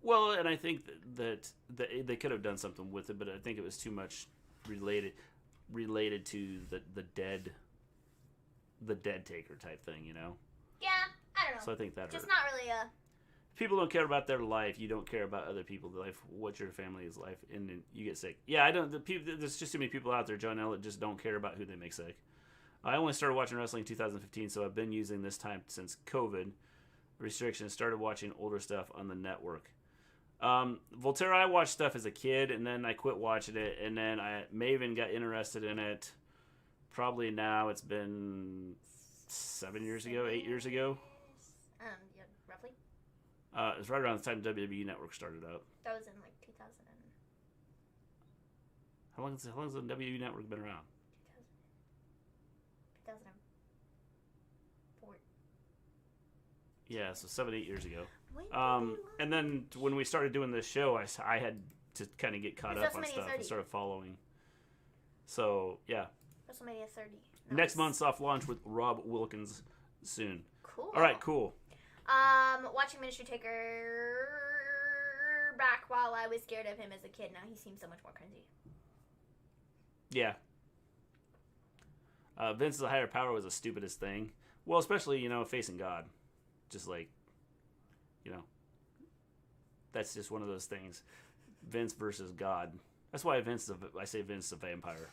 Well, and I think that they could have done something with it, but I think it was too much related to the dead Taker type thing, Yeah, I don't know. So I think that just hurt. Not really a. People don't care about their life. You don't care about other people's life. What's your family's life? And then you get sick. Yeah, I don't. There's just too many people out there, John Ellett, just don't care about who they make sick. I only started watching wrestling in 2015, so I've been using this time since COVID restrictions. Started watching older stuff on the network. Volterra, I watched stuff as a kid, and then I quit watching it, and then Maven got interested in it. Probably now it's been 8 years ago. Yeah, roughly. It was right around the time WWE Network started up. That was in like 2000. How long has the WWE Network been around? 2004. Yeah, so 7-8 years ago. And then when we started doing this show, I had to kind of get caught up on stuff and started following. So yeah. WrestleMania 30. Next month, soft launch with Rob Wilkins soon. Cool. All right, cool. Watching Ministry Taker back while I was scared of him as a kid. Now he seems so much more cringy. Yeah. Vince's higher power was the stupidest thing. Well, especially, facing God. Just like, that's just one of those things. Vince versus God. That's why I say Vince is a vampire.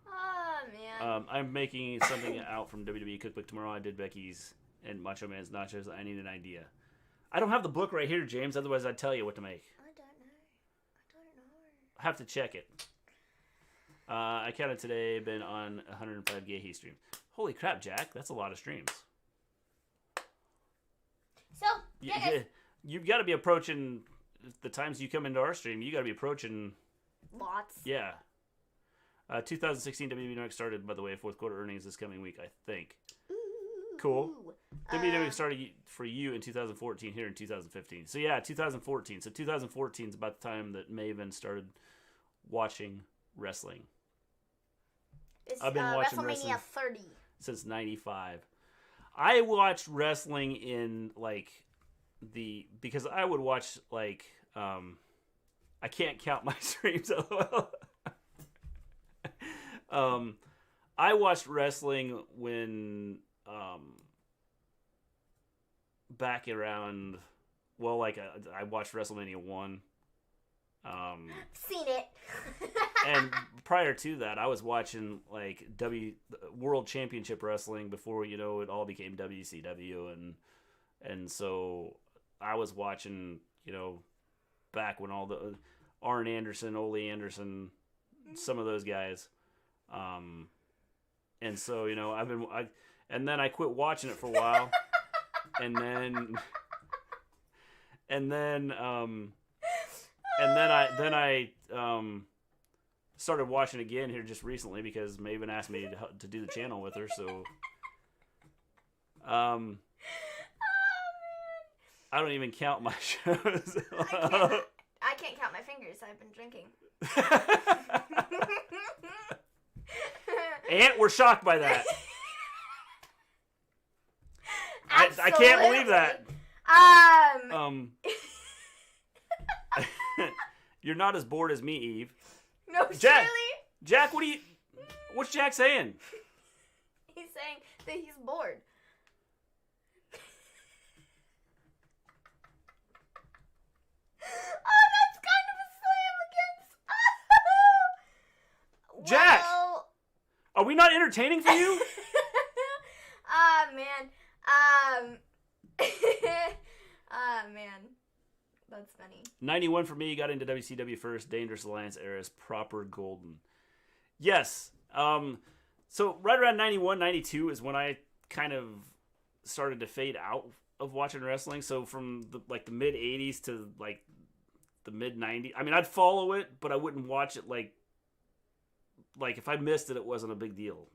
Oh, man. I'm making something out from WWE Cookbook tomorrow. I did Becky's and Macho Man's Nachos. I need an idea. I don't have the book right here, James. Otherwise, I'd tell you what to make. I don't know. I have to check it. I counted today. Been on 105 Gehi streams. Holy crap, Jack! That's a lot of streams. So, yeah, you've got to be approaching the times you come into our stream. You got to be approaching lots. Yeah. 2016 WWE Network started, by the way, fourth quarter earnings this coming week, I think. Cool. WWE started for you in 2014, here in 2015. So yeah, 2014. So 2014 is about the time that Maven started watching wrestling. I've been watching wrestling WrestleMania 30 since '95. I watched wrestling in because I would watch I can't count my streams. LOL. I watched wrestling when back around I watched WrestleMania 1. Seen it. And prior to that, I was watching World Championship Wrestling before it all became WCW, and so I was watching back when all the Arn Anderson, Ole Anderson, some of those guys, and so and then I quit watching it for a while, and then I started watching again here just recently because Maven asked me to do the channel with her. So, I don't even count my shows. I can't count my fingers. I've been drinking. And we're shocked by that. I can't believe that. You're not as bored as me, Eve. No, Jack, really? Jack, what's Jack saying? He's saying that he's bored. Oh, that's kind of a slam against. Jack, well... are we not entertaining for you? Man. Man. That's funny. 91 for me. Got into WCW first. Dangerous Alliance era is proper golden. Yes. So right around 91, 92 is when I kind of started to fade out of watching wrestling. So from the mid 80s to the mid 90s. I mean, I'd follow it, but I wouldn't watch it like if I missed it, it wasn't a big deal.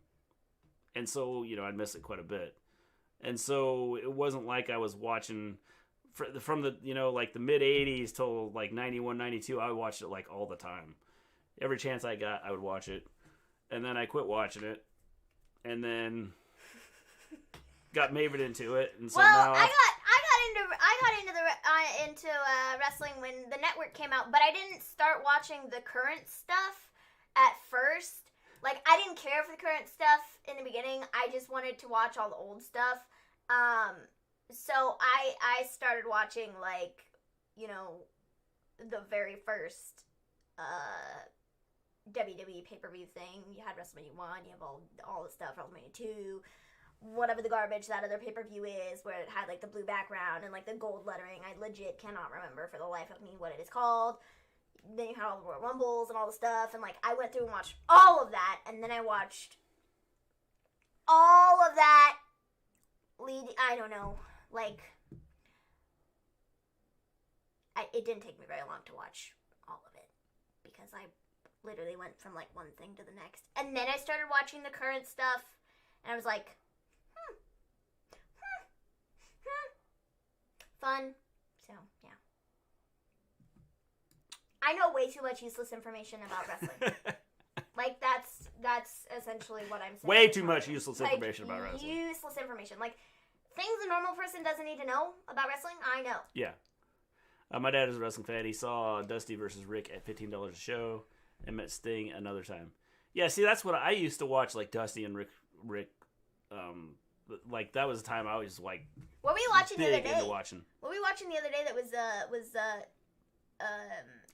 And so, I'd miss it quite a bit. And so it wasn't like I was watching from the the mid 80s till 91, 92. I watched it all the time. Every chance I got, I would watch it. And then I quit watching it. And then got Maven into it. And so now I got into wrestling when the network came out, but I didn't start watching the current stuff at first. I didn't care for the current stuff in the beginning. I just wanted to watch all the old stuff. So I started watching the very first WWE pay-per-view thing. You had WrestleMania 1, you have all the stuff, WrestleMania 2, whatever the garbage that other pay-per-view is, where it had the blue background and the gold lettering. I legit cannot remember for the life of me what it is called. Then you had all the Royal Rumbles and all the stuff, and I went through and watched all of that, and then I watched all of that I don't know, it didn't take me very long to watch all of it, because I literally went from one thing to the next, and then I started watching the current stuff, and I was like, fun. So yeah, I know way too much useless information about wrestling. That's essentially what I'm saying. Way too much useless information about wrestling. Useless information. Things a normal person doesn't need to know about wrestling, I know. Yeah. My dad is a wrestling fan. He saw Dusty versus Rick at $15 a show and met Sting another time. Yeah, see, that's what I used to watch, Dusty and Rick. That was the time I was what were you watching the other day? Into watching. What were you watching the other day that was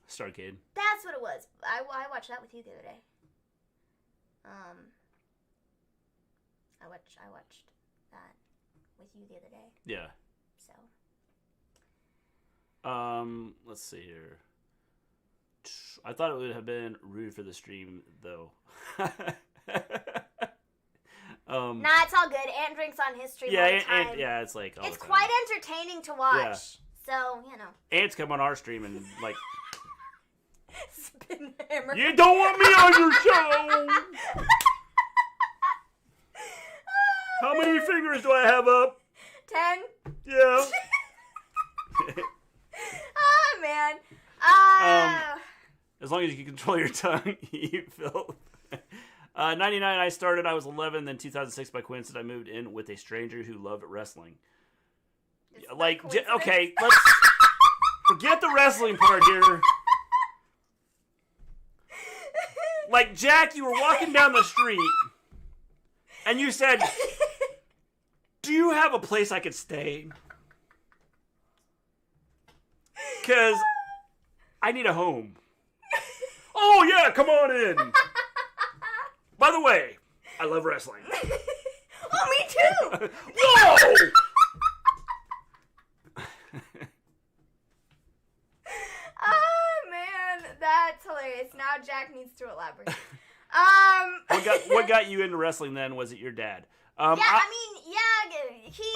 Starcade. That's what it was. I watched that with you the other day. I watched that with you the other day. Yeah. So. Let's see here. I thought it would have been rude for the stream, though. Nah, it's all good. Ant drinks on history all the time. Yeah, it's all it's the time. quite entertaining to watch. Yeah. So, Ants come on our stream and, like, spin the hammer. you don't want me on your show! How many fingers do I have up? 10. Yeah. Oh, man. As long as you can control your tongue, you filth. 99, I started, I was 11, then 2006, by coincidence, I moved in with a stranger who loved wrestling. Like, okay, let's forget the wrestling part here. Like, Jack, you were walking down the street, and you said, do you have a place I could stay? Because I need a home. Oh, yeah, come on in. By the way, I love wrestling. Oh, me too. Whoa! Oh, man. That's hilarious. Now Jack needs to elaborate. What got you into wrestling then? Was it your dad? Yeah,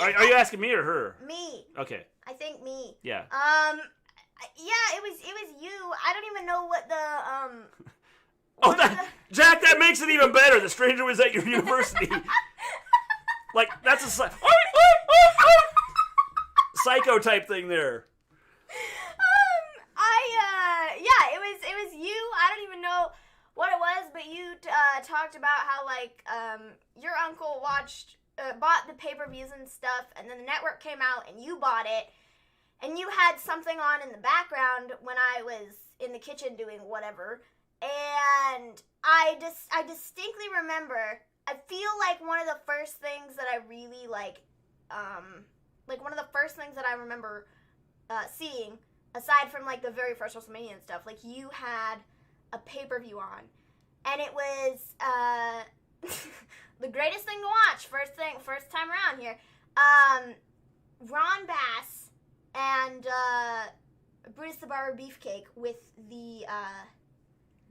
Are you asking me or her? Me. Okay. I think me. Yeah. Yeah, it was you. I don't even know what the Jack, that makes it even better. The stranger was at your university. Like, that's a psycho type thing there. Yeah, it was you. I don't even know what it was, but you talked about how, like, your uncle bought the pay-per-views and stuff, and then the network came out, and you bought it, and you had something on in the background when I was in the kitchen doing whatever, and I distinctly remember, I feel like one of the first things that I really, like one of the first things that I remember seeing, aside from, like, the very first WrestleMania and stuff, like, you had a pay-per-view on, and it was the greatest thing to watch. First time around here. Ron Bass and Brutus the Barber Beefcake with the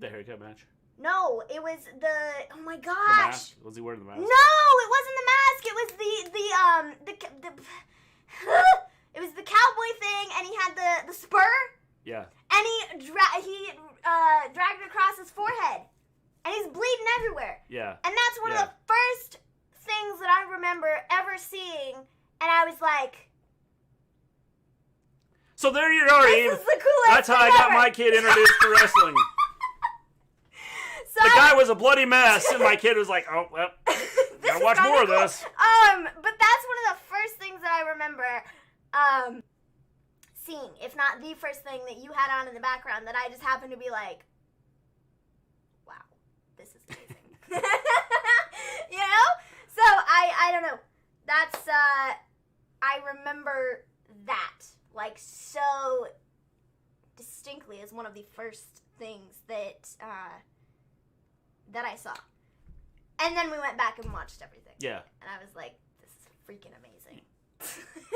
haircut match. No, it was oh my gosh. The mask? Was he wearing the mask? No, it wasn't the mask. It was the it was the cowboy thing, and he had the spur. Yeah. And he dragged it across his forehead. And he's bleeding everywhere. Yeah. And that's one of the first things that I remember ever seeing. And I was like, so there you are, Eve. This is the coolest That's how I got my kid introduced to wrestling. The guy was a bloody mess, and my kid was like, oh, well, gotta watch more of this. But that's one of the first things that I remember seeing, if not the first thing that you had on in the background, that I just happened to be like, wow, this is amazing. You know? So, I don't know. That's, I remember that, like, so distinctly as one of the first things that I saw. And then we went back and watched everything. Yeah. And I was like, this is freaking amazing.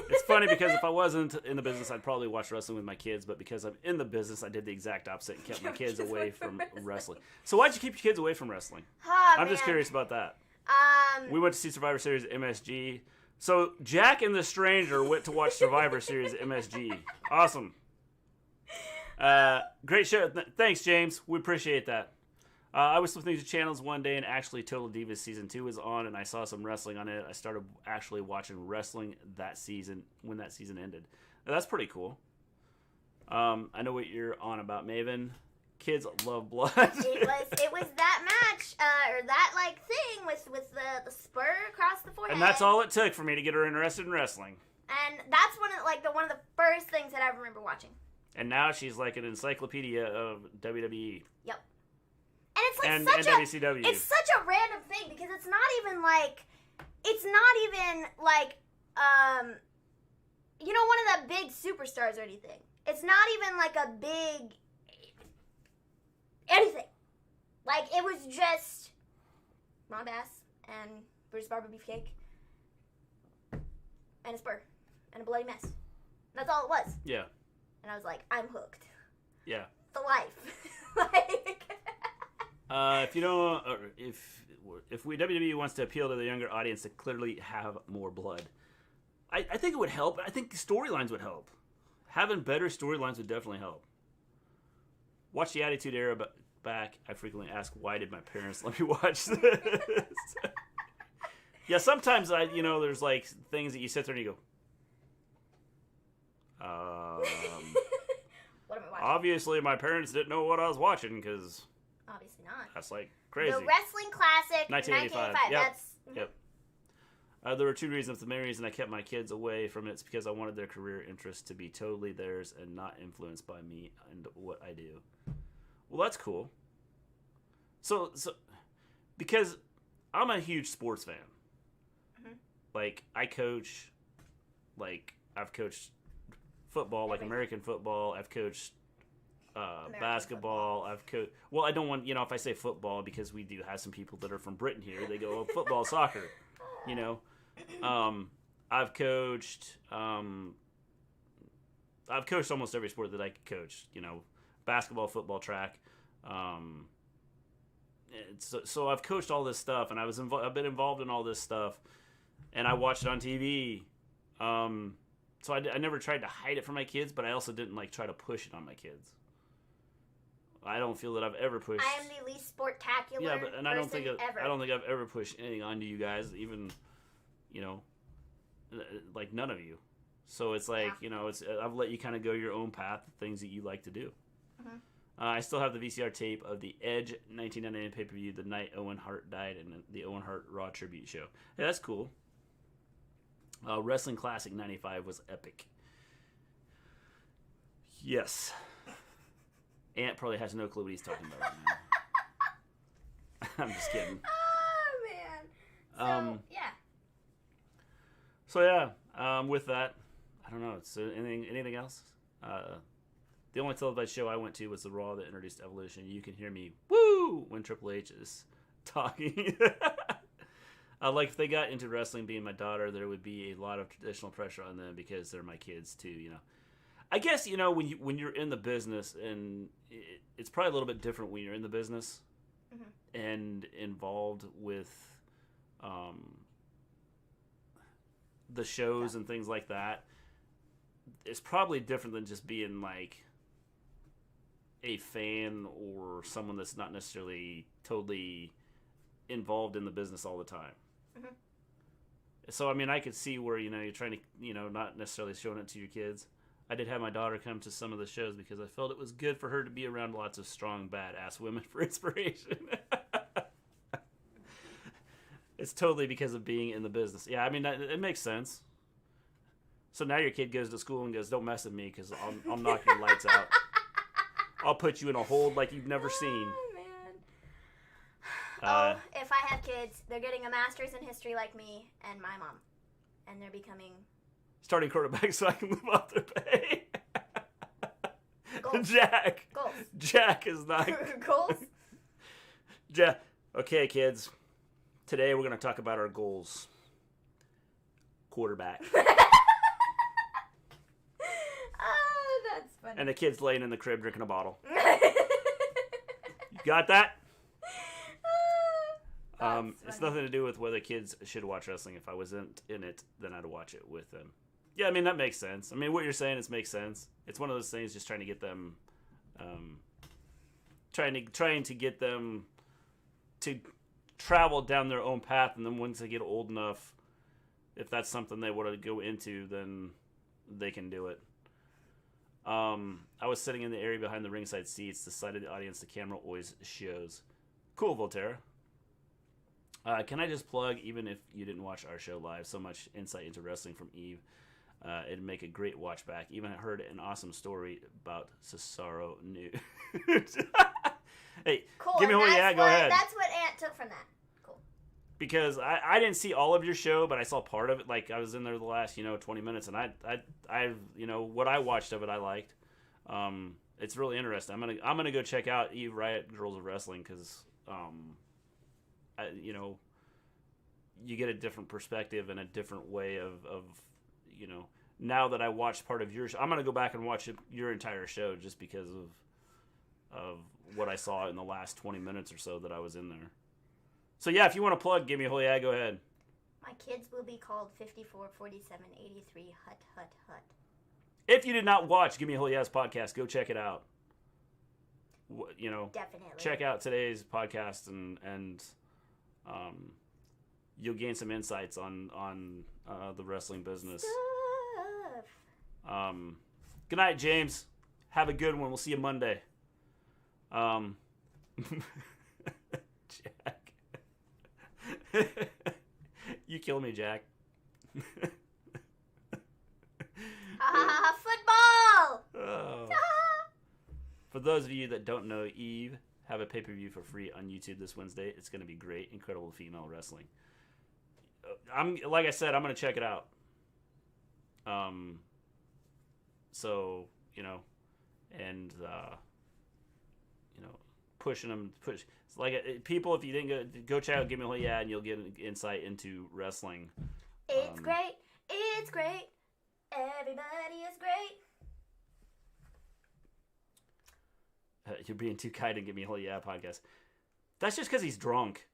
It's funny because if I wasn't in the business, I'd probably watch wrestling with my kids. But because I'm in the business, I did the exact opposite and kept my kids away from wrestling. So why'd you keep your kids away from wrestling? I'm just curious about that. We went to see Survivor Series MSG. So Jack and the stranger went to watch Survivor Series MSG. Awesome. Great show. Thanks, James. We appreciate that. I was flipping through channels one day, and actually Total Divas Season 2 was on, and I saw some wrestling on it. I started actually watching wrestling that season, when that season ended. Now, that's pretty cool. I know what you're on about, Maven. Kids love blood. It was that match, or that, like, thing with the spur across the forehead. And that's all it took for me to get her interested in wrestling. And that's one of the first things that I remember watching. And now she's like an encyclopedia of WWE. Yep. And it's like and WCW. It's such a random thing because it's not even like one of the big superstars or anything. It's not even like a big anything. Like, it was just Ron Bass and Brutus Barber Beefcake and a spur and a bloody mess. That's all it was. Yeah. And I was like, I'm hooked. Yeah. For life. If you don't, if WWE wants to appeal to the younger audience to clearly have more blood, I think it would help. I think storylines would help. Having better storylines would definitely help. Watch the Attitude Era back. I frequently ask, why did my parents let me watch this? Yeah, sometimes there's like things that you sit there and you go, what am I watching? Obviously my parents didn't know what I was watching because obviously not. that's like crazy. The Wrestling Classic 1985. Yep. That's Yep. There were two reasons. The main reason I kept my kids away from it's because I wanted their career interests to be totally theirs and not influenced by me and what I do. Well, that's cool. So because I'm a huge sports fan. Mm-hmm. Like, I coach, like, I've coached football, like American football. I've coached basketball. Football. I've coached. Well, I don't want, if I say football, because we do have some people that are from Britain here, they go, oh, football, soccer. I've coached almost every sport that I could coach, basketball, football, track. So I've coached all this stuff, and I've been involved in all this stuff, and I watched it on TV. So I never tried to hide it from my kids, but I also didn't try to push it on my kids. I don't feel that I've ever pushed. I am the least sportacular. Yeah, but I don't think I've ever pushed anything onto you guys, even, like none of you. So it's like, I've let you kind of go your own path, the things that you like to do. Mm-hmm. I still have the VCR tape of the Edge 1999 pay-per-view, the night Owen Hart died, and the Owen Hart Raw tribute show. Yeah, that's cool. Wrestling Classic 95 was epic. Yes. Ant probably has no clue what he's talking about right now. I'm just kidding. Oh, man. So yeah. With that, I don't know. So anything else? The only televised show I went to was the Raw that introduced Evolution. You can hear me woo when Triple H is talking. Like if they got into wrestling, being my daughter, there would be a lot of traditional pressure on them because they're my kids too. I guess when you're in the business, and it's probably a little bit different when you're in the business mm-hmm. and involved with the shows and things like that. It's probably different than just being like a fan or someone that's not necessarily totally involved in the business all the time. Mm-hmm. So, I could see where, you're trying to, not necessarily showing it to your kids. I did have my daughter come to some of the shows because I felt it was good for her to be around lots of strong, badass women for inspiration. It's totally because of being in the business. Yeah, it makes sense. So now your kid goes to school and goes, don't mess with me because I'll knock your lights out. I'll put you in a hold like you've never seen. Oh, man. If I have kids, they're getting a master's in history like me and my mom. And they're becoming... starting quarterback so I can move up their pay. Goals. Goals. Jack is not... Goals? Okay, kids. Today we're going to talk about our goals. Quarterback. Oh, that's funny. And the kid's laying in the crib drinking a bottle. You got that? It's nothing to do with whether kids should watch wrestling. If I wasn't in it, then I'd watch it with them. Yeah, that makes sense. What you're saying makes sense. It's one of those things, just trying to get them, trying to get them to travel down their own path, and then once they get old enough, if that's something they want to go into, then they can do it. I was sitting in the area behind the ringside seats, the side of the audience the camera always shows. Cool, Volterra. Can I just plug, even if you didn't watch our show live, so much insight into wrestling from Eve. It'd make a great watch back. Even I heard an awesome story about Cesaro New. Hey, cool. Give me a hold. Yeah, go ahead. That's what Ant took from that. Cool. Because I didn't see all of your show, but I saw part of it. Like, I was in there the last 20 minutes, and I what I watched of it I liked. It's really interesting. I'm gonna go check out Eve Riot Girls of Wrestling because you get a different perspective and a different way of now that I watched part of your show, I'm going to go back and watch your entire show just because of what I saw in the last 20 minutes or so that I was in there. So yeah, if you want to plug, give me a whole yeah, go ahead. My kids will be called 54, 47, 83, Hut, Hut, Hut. If you did not watch Give Me a Whole Yes podcast, go check it out. Definitely check out today's podcast and you'll gain some insights on the wrestling business. Stuff. Good night, James. Have a good one. We'll see you Monday. Jack. You kill me, Jack. Football! Oh. For those of you that don't know, Eve have a pay-per-view for free on YouTube this Wednesday. It's going to be great. Incredible female wrestling. Like I said, I'm going to check it out. So, pushing them, it's like people, if you didn't go check out Give Me a Whole Yeah, and you'll get an insight into wrestling. It's great. It's great. Everybody is great. You're being too kind to Give Me a Whole Yeah podcast. That's just because he's drunk.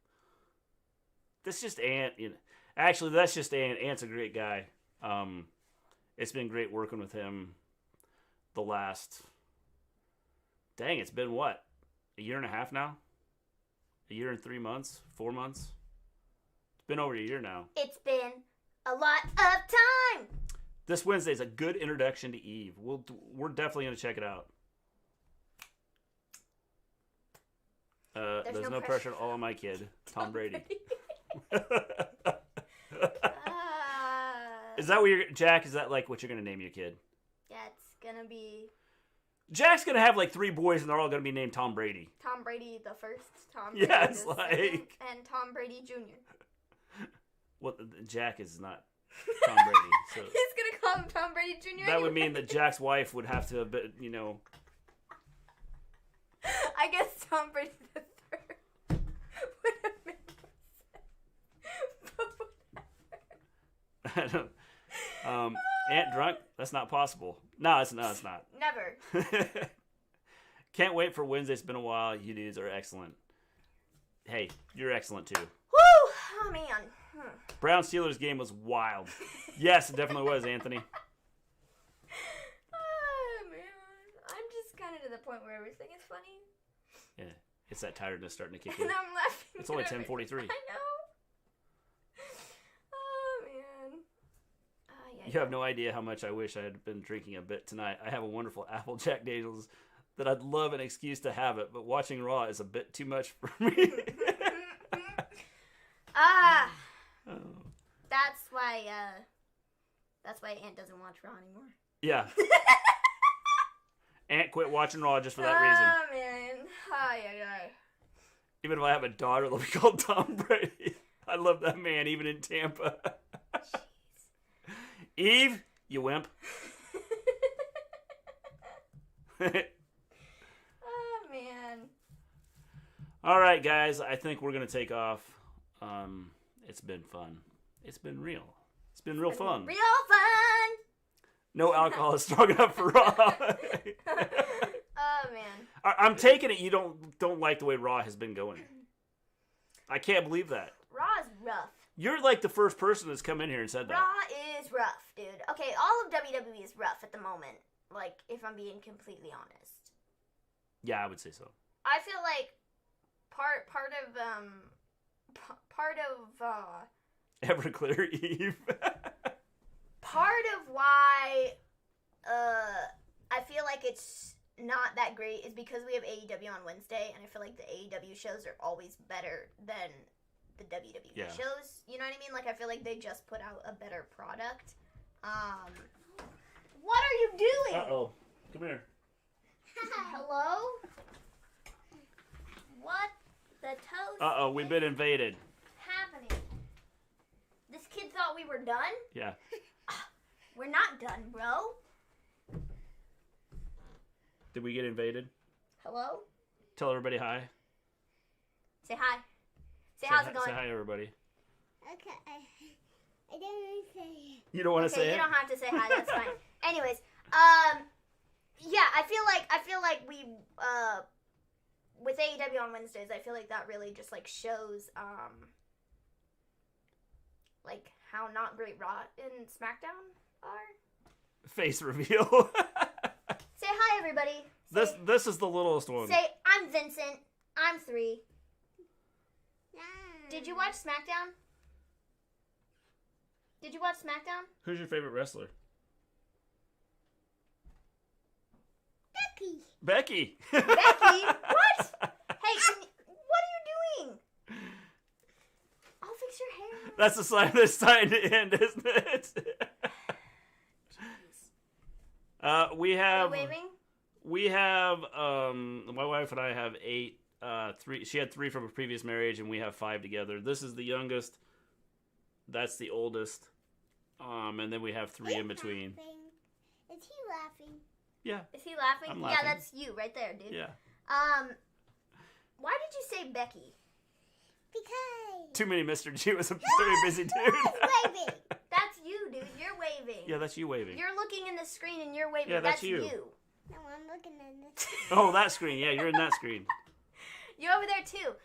That's just Ant. Actually, that's just Ant. Ant's a great guy. It's been great working with him the last... Dang, it's been what? A year and a half now? A year and 3 months? 4 months? It's been over a year now. It's been a lot of time. This Wednesday is a good introduction to Eve. We're definitely going to check it out. There's no pressure at all on my kid, Tom Brady. Is that what Jack? Is that like what you're gonna name your kid? Yeah, it's gonna be. Jack's gonna have like 3 boys, and they're all gonna be named Tom Brady. Tom Brady the first, Tom Brady yes, the second, and Tom Brady Jr. Well, Jack is not Tom Brady. So he's gonna call him Tom Brady Jr. That would mean that Jack's wife would have to, I guess Tom Brady the third would have made I don't. Aunt drunk? That's not possible. No, it's not. Never. Can't wait for Wednesday. It's been a while. You dudes are excellent. Hey, you're excellent too. Woo! Oh man. Brown Steelers game was wild. Yes, it definitely was, Anthony. Oh man, I'm just kind of to the point where everything is funny. Yeah, it's that tiredness starting to kick And in. I'm laughing. It's only 10:43. I know. Oh man. You have no idea how much I wish I had been drinking a bit tonight. I have a wonderful apple Jack Daniels that I'd love an excuse to have it, but watching Raw is a bit too much for me. Oh. That's why Aunt doesn't watch Raw anymore. Yeah. Aunt quit watching Raw just for that reason. Oh man. Ay. Even if I have a daughter, they'll be called Tom Brady. I love that man, even in Tampa. Eve, you wimp. Oh man. All right, guys. I think we're gonna take off. It's been fun. It's been real. It's been real fun. Real fun. No alcohol is strong enough for Raw. Oh man. I'm taking it you don't like the way Raw has been going. I can't believe that. Raw is rough. You're like the first person that's come in here and said that. Raw is rough, dude. Okay, all of WWE is rough at the moment. Like, if I'm being completely honest. Yeah, I would say so. I feel like part of Everclear Eve. part of why I feel like it's not that great is because we have AEW on Wednesday, and I feel like the AEW shows are always better than the WWE shows. You know what I mean? Like, I feel like they just put out a better product. What are you doing? Uh-oh. Come here. Hello? What the toast Uh-oh, we've been invaded. happening? This kid thought we were done? Yeah. We're not done, bro. Did we get invaded? Hello? Tell everybody hi. Say hi. Say how's it going? Say hi, everybody. Okay, I don't want to say it. You don't want to say you it? don't have to say hi. That's fine. Anyways, yeah, I feel like we with AEW on Wednesdays, I feel like that really just like shows like how not great Raw and Smackdown are. face reveal. Say hi, everybody. This is the littlest one. Say, I'm Vincent. I'm 3. Nah. Did you watch Smackdown? Did you watch Smackdown? Who's your favorite wrestler? Becky. Becky. Becky? What? Hey, what are you doing? I'll fix your hair. That's the sign that's time to end, isn't it? We Are have you waving? my wife and I have 8. 3. She had 3 from a previous marriage, and we have 5 together. This is the youngest. That's the oldest. And then we have 3 in between. Laughing. Is he laughing? Yeah. Is he laughing? I'm Yeah, laughing. that's you right there, dude. Yeah. Why did you say Becky? Because Too many Mr. G was a very busy dude. waving. That's you, dude. You're waving. Yeah, that's you waving. You're looking in the screen and you're waving. Yeah, that's you. you. No, I'm looking at this. Oh, that screen. Yeah, you're in that screen. You're over there too.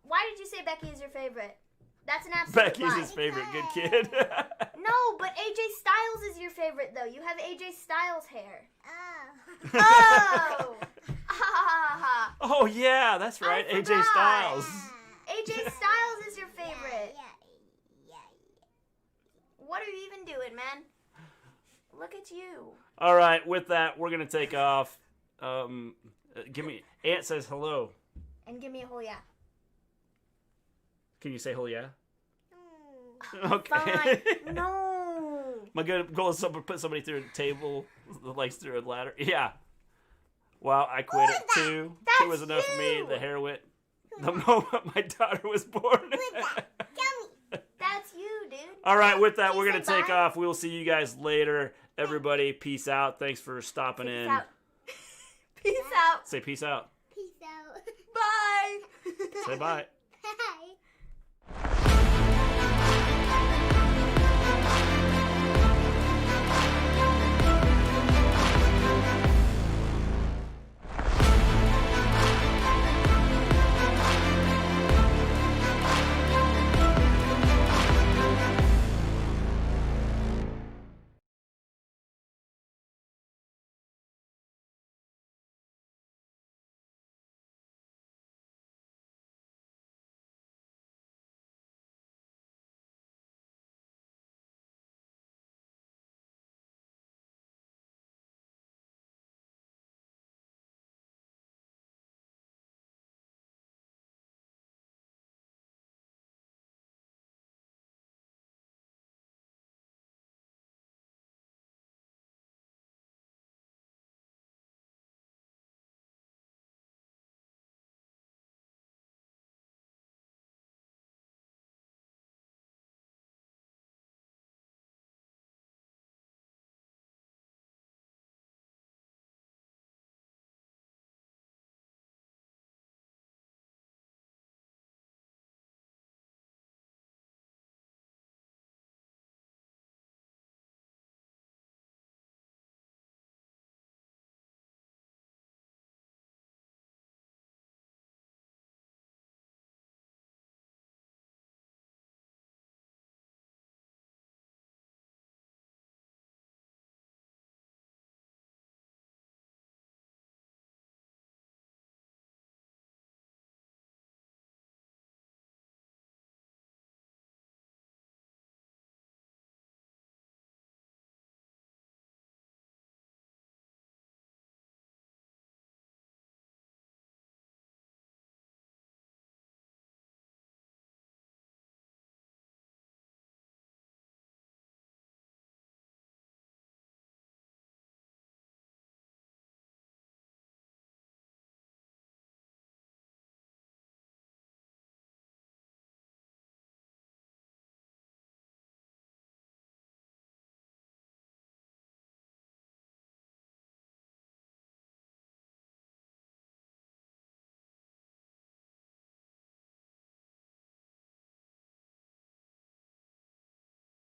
Why did you say Becky is your favorite? That's an absolute Becky's lie. his favorite good kid. No, but AJ Styles is your favorite though. You have AJ Styles hair. Oh. Oh. Ah. Oh, yeah, that's right. I AJ forgot. Styles. AJ Styles is your favorite. Yeah. What are you even doing, man? Look at you. All right, with that, we're going to take off. Give me... Aunt says hello. And give me a whole yeah. Can you say hello, yeah? Mm. Okay. Fine. No. My goal is to put somebody through a table, like through a ladder. Yeah. Well, I quit at 2. That's 2 was enough for me. you. The hair went the moment my daughter was born. That's you, dude. All right, with that, Can we're you going to say take bye? off. We'll see you guys later. Everybody, peace out. Thanks for stopping Peace in. out. Peace out. Say peace out. Peace out. Bye. Say bye.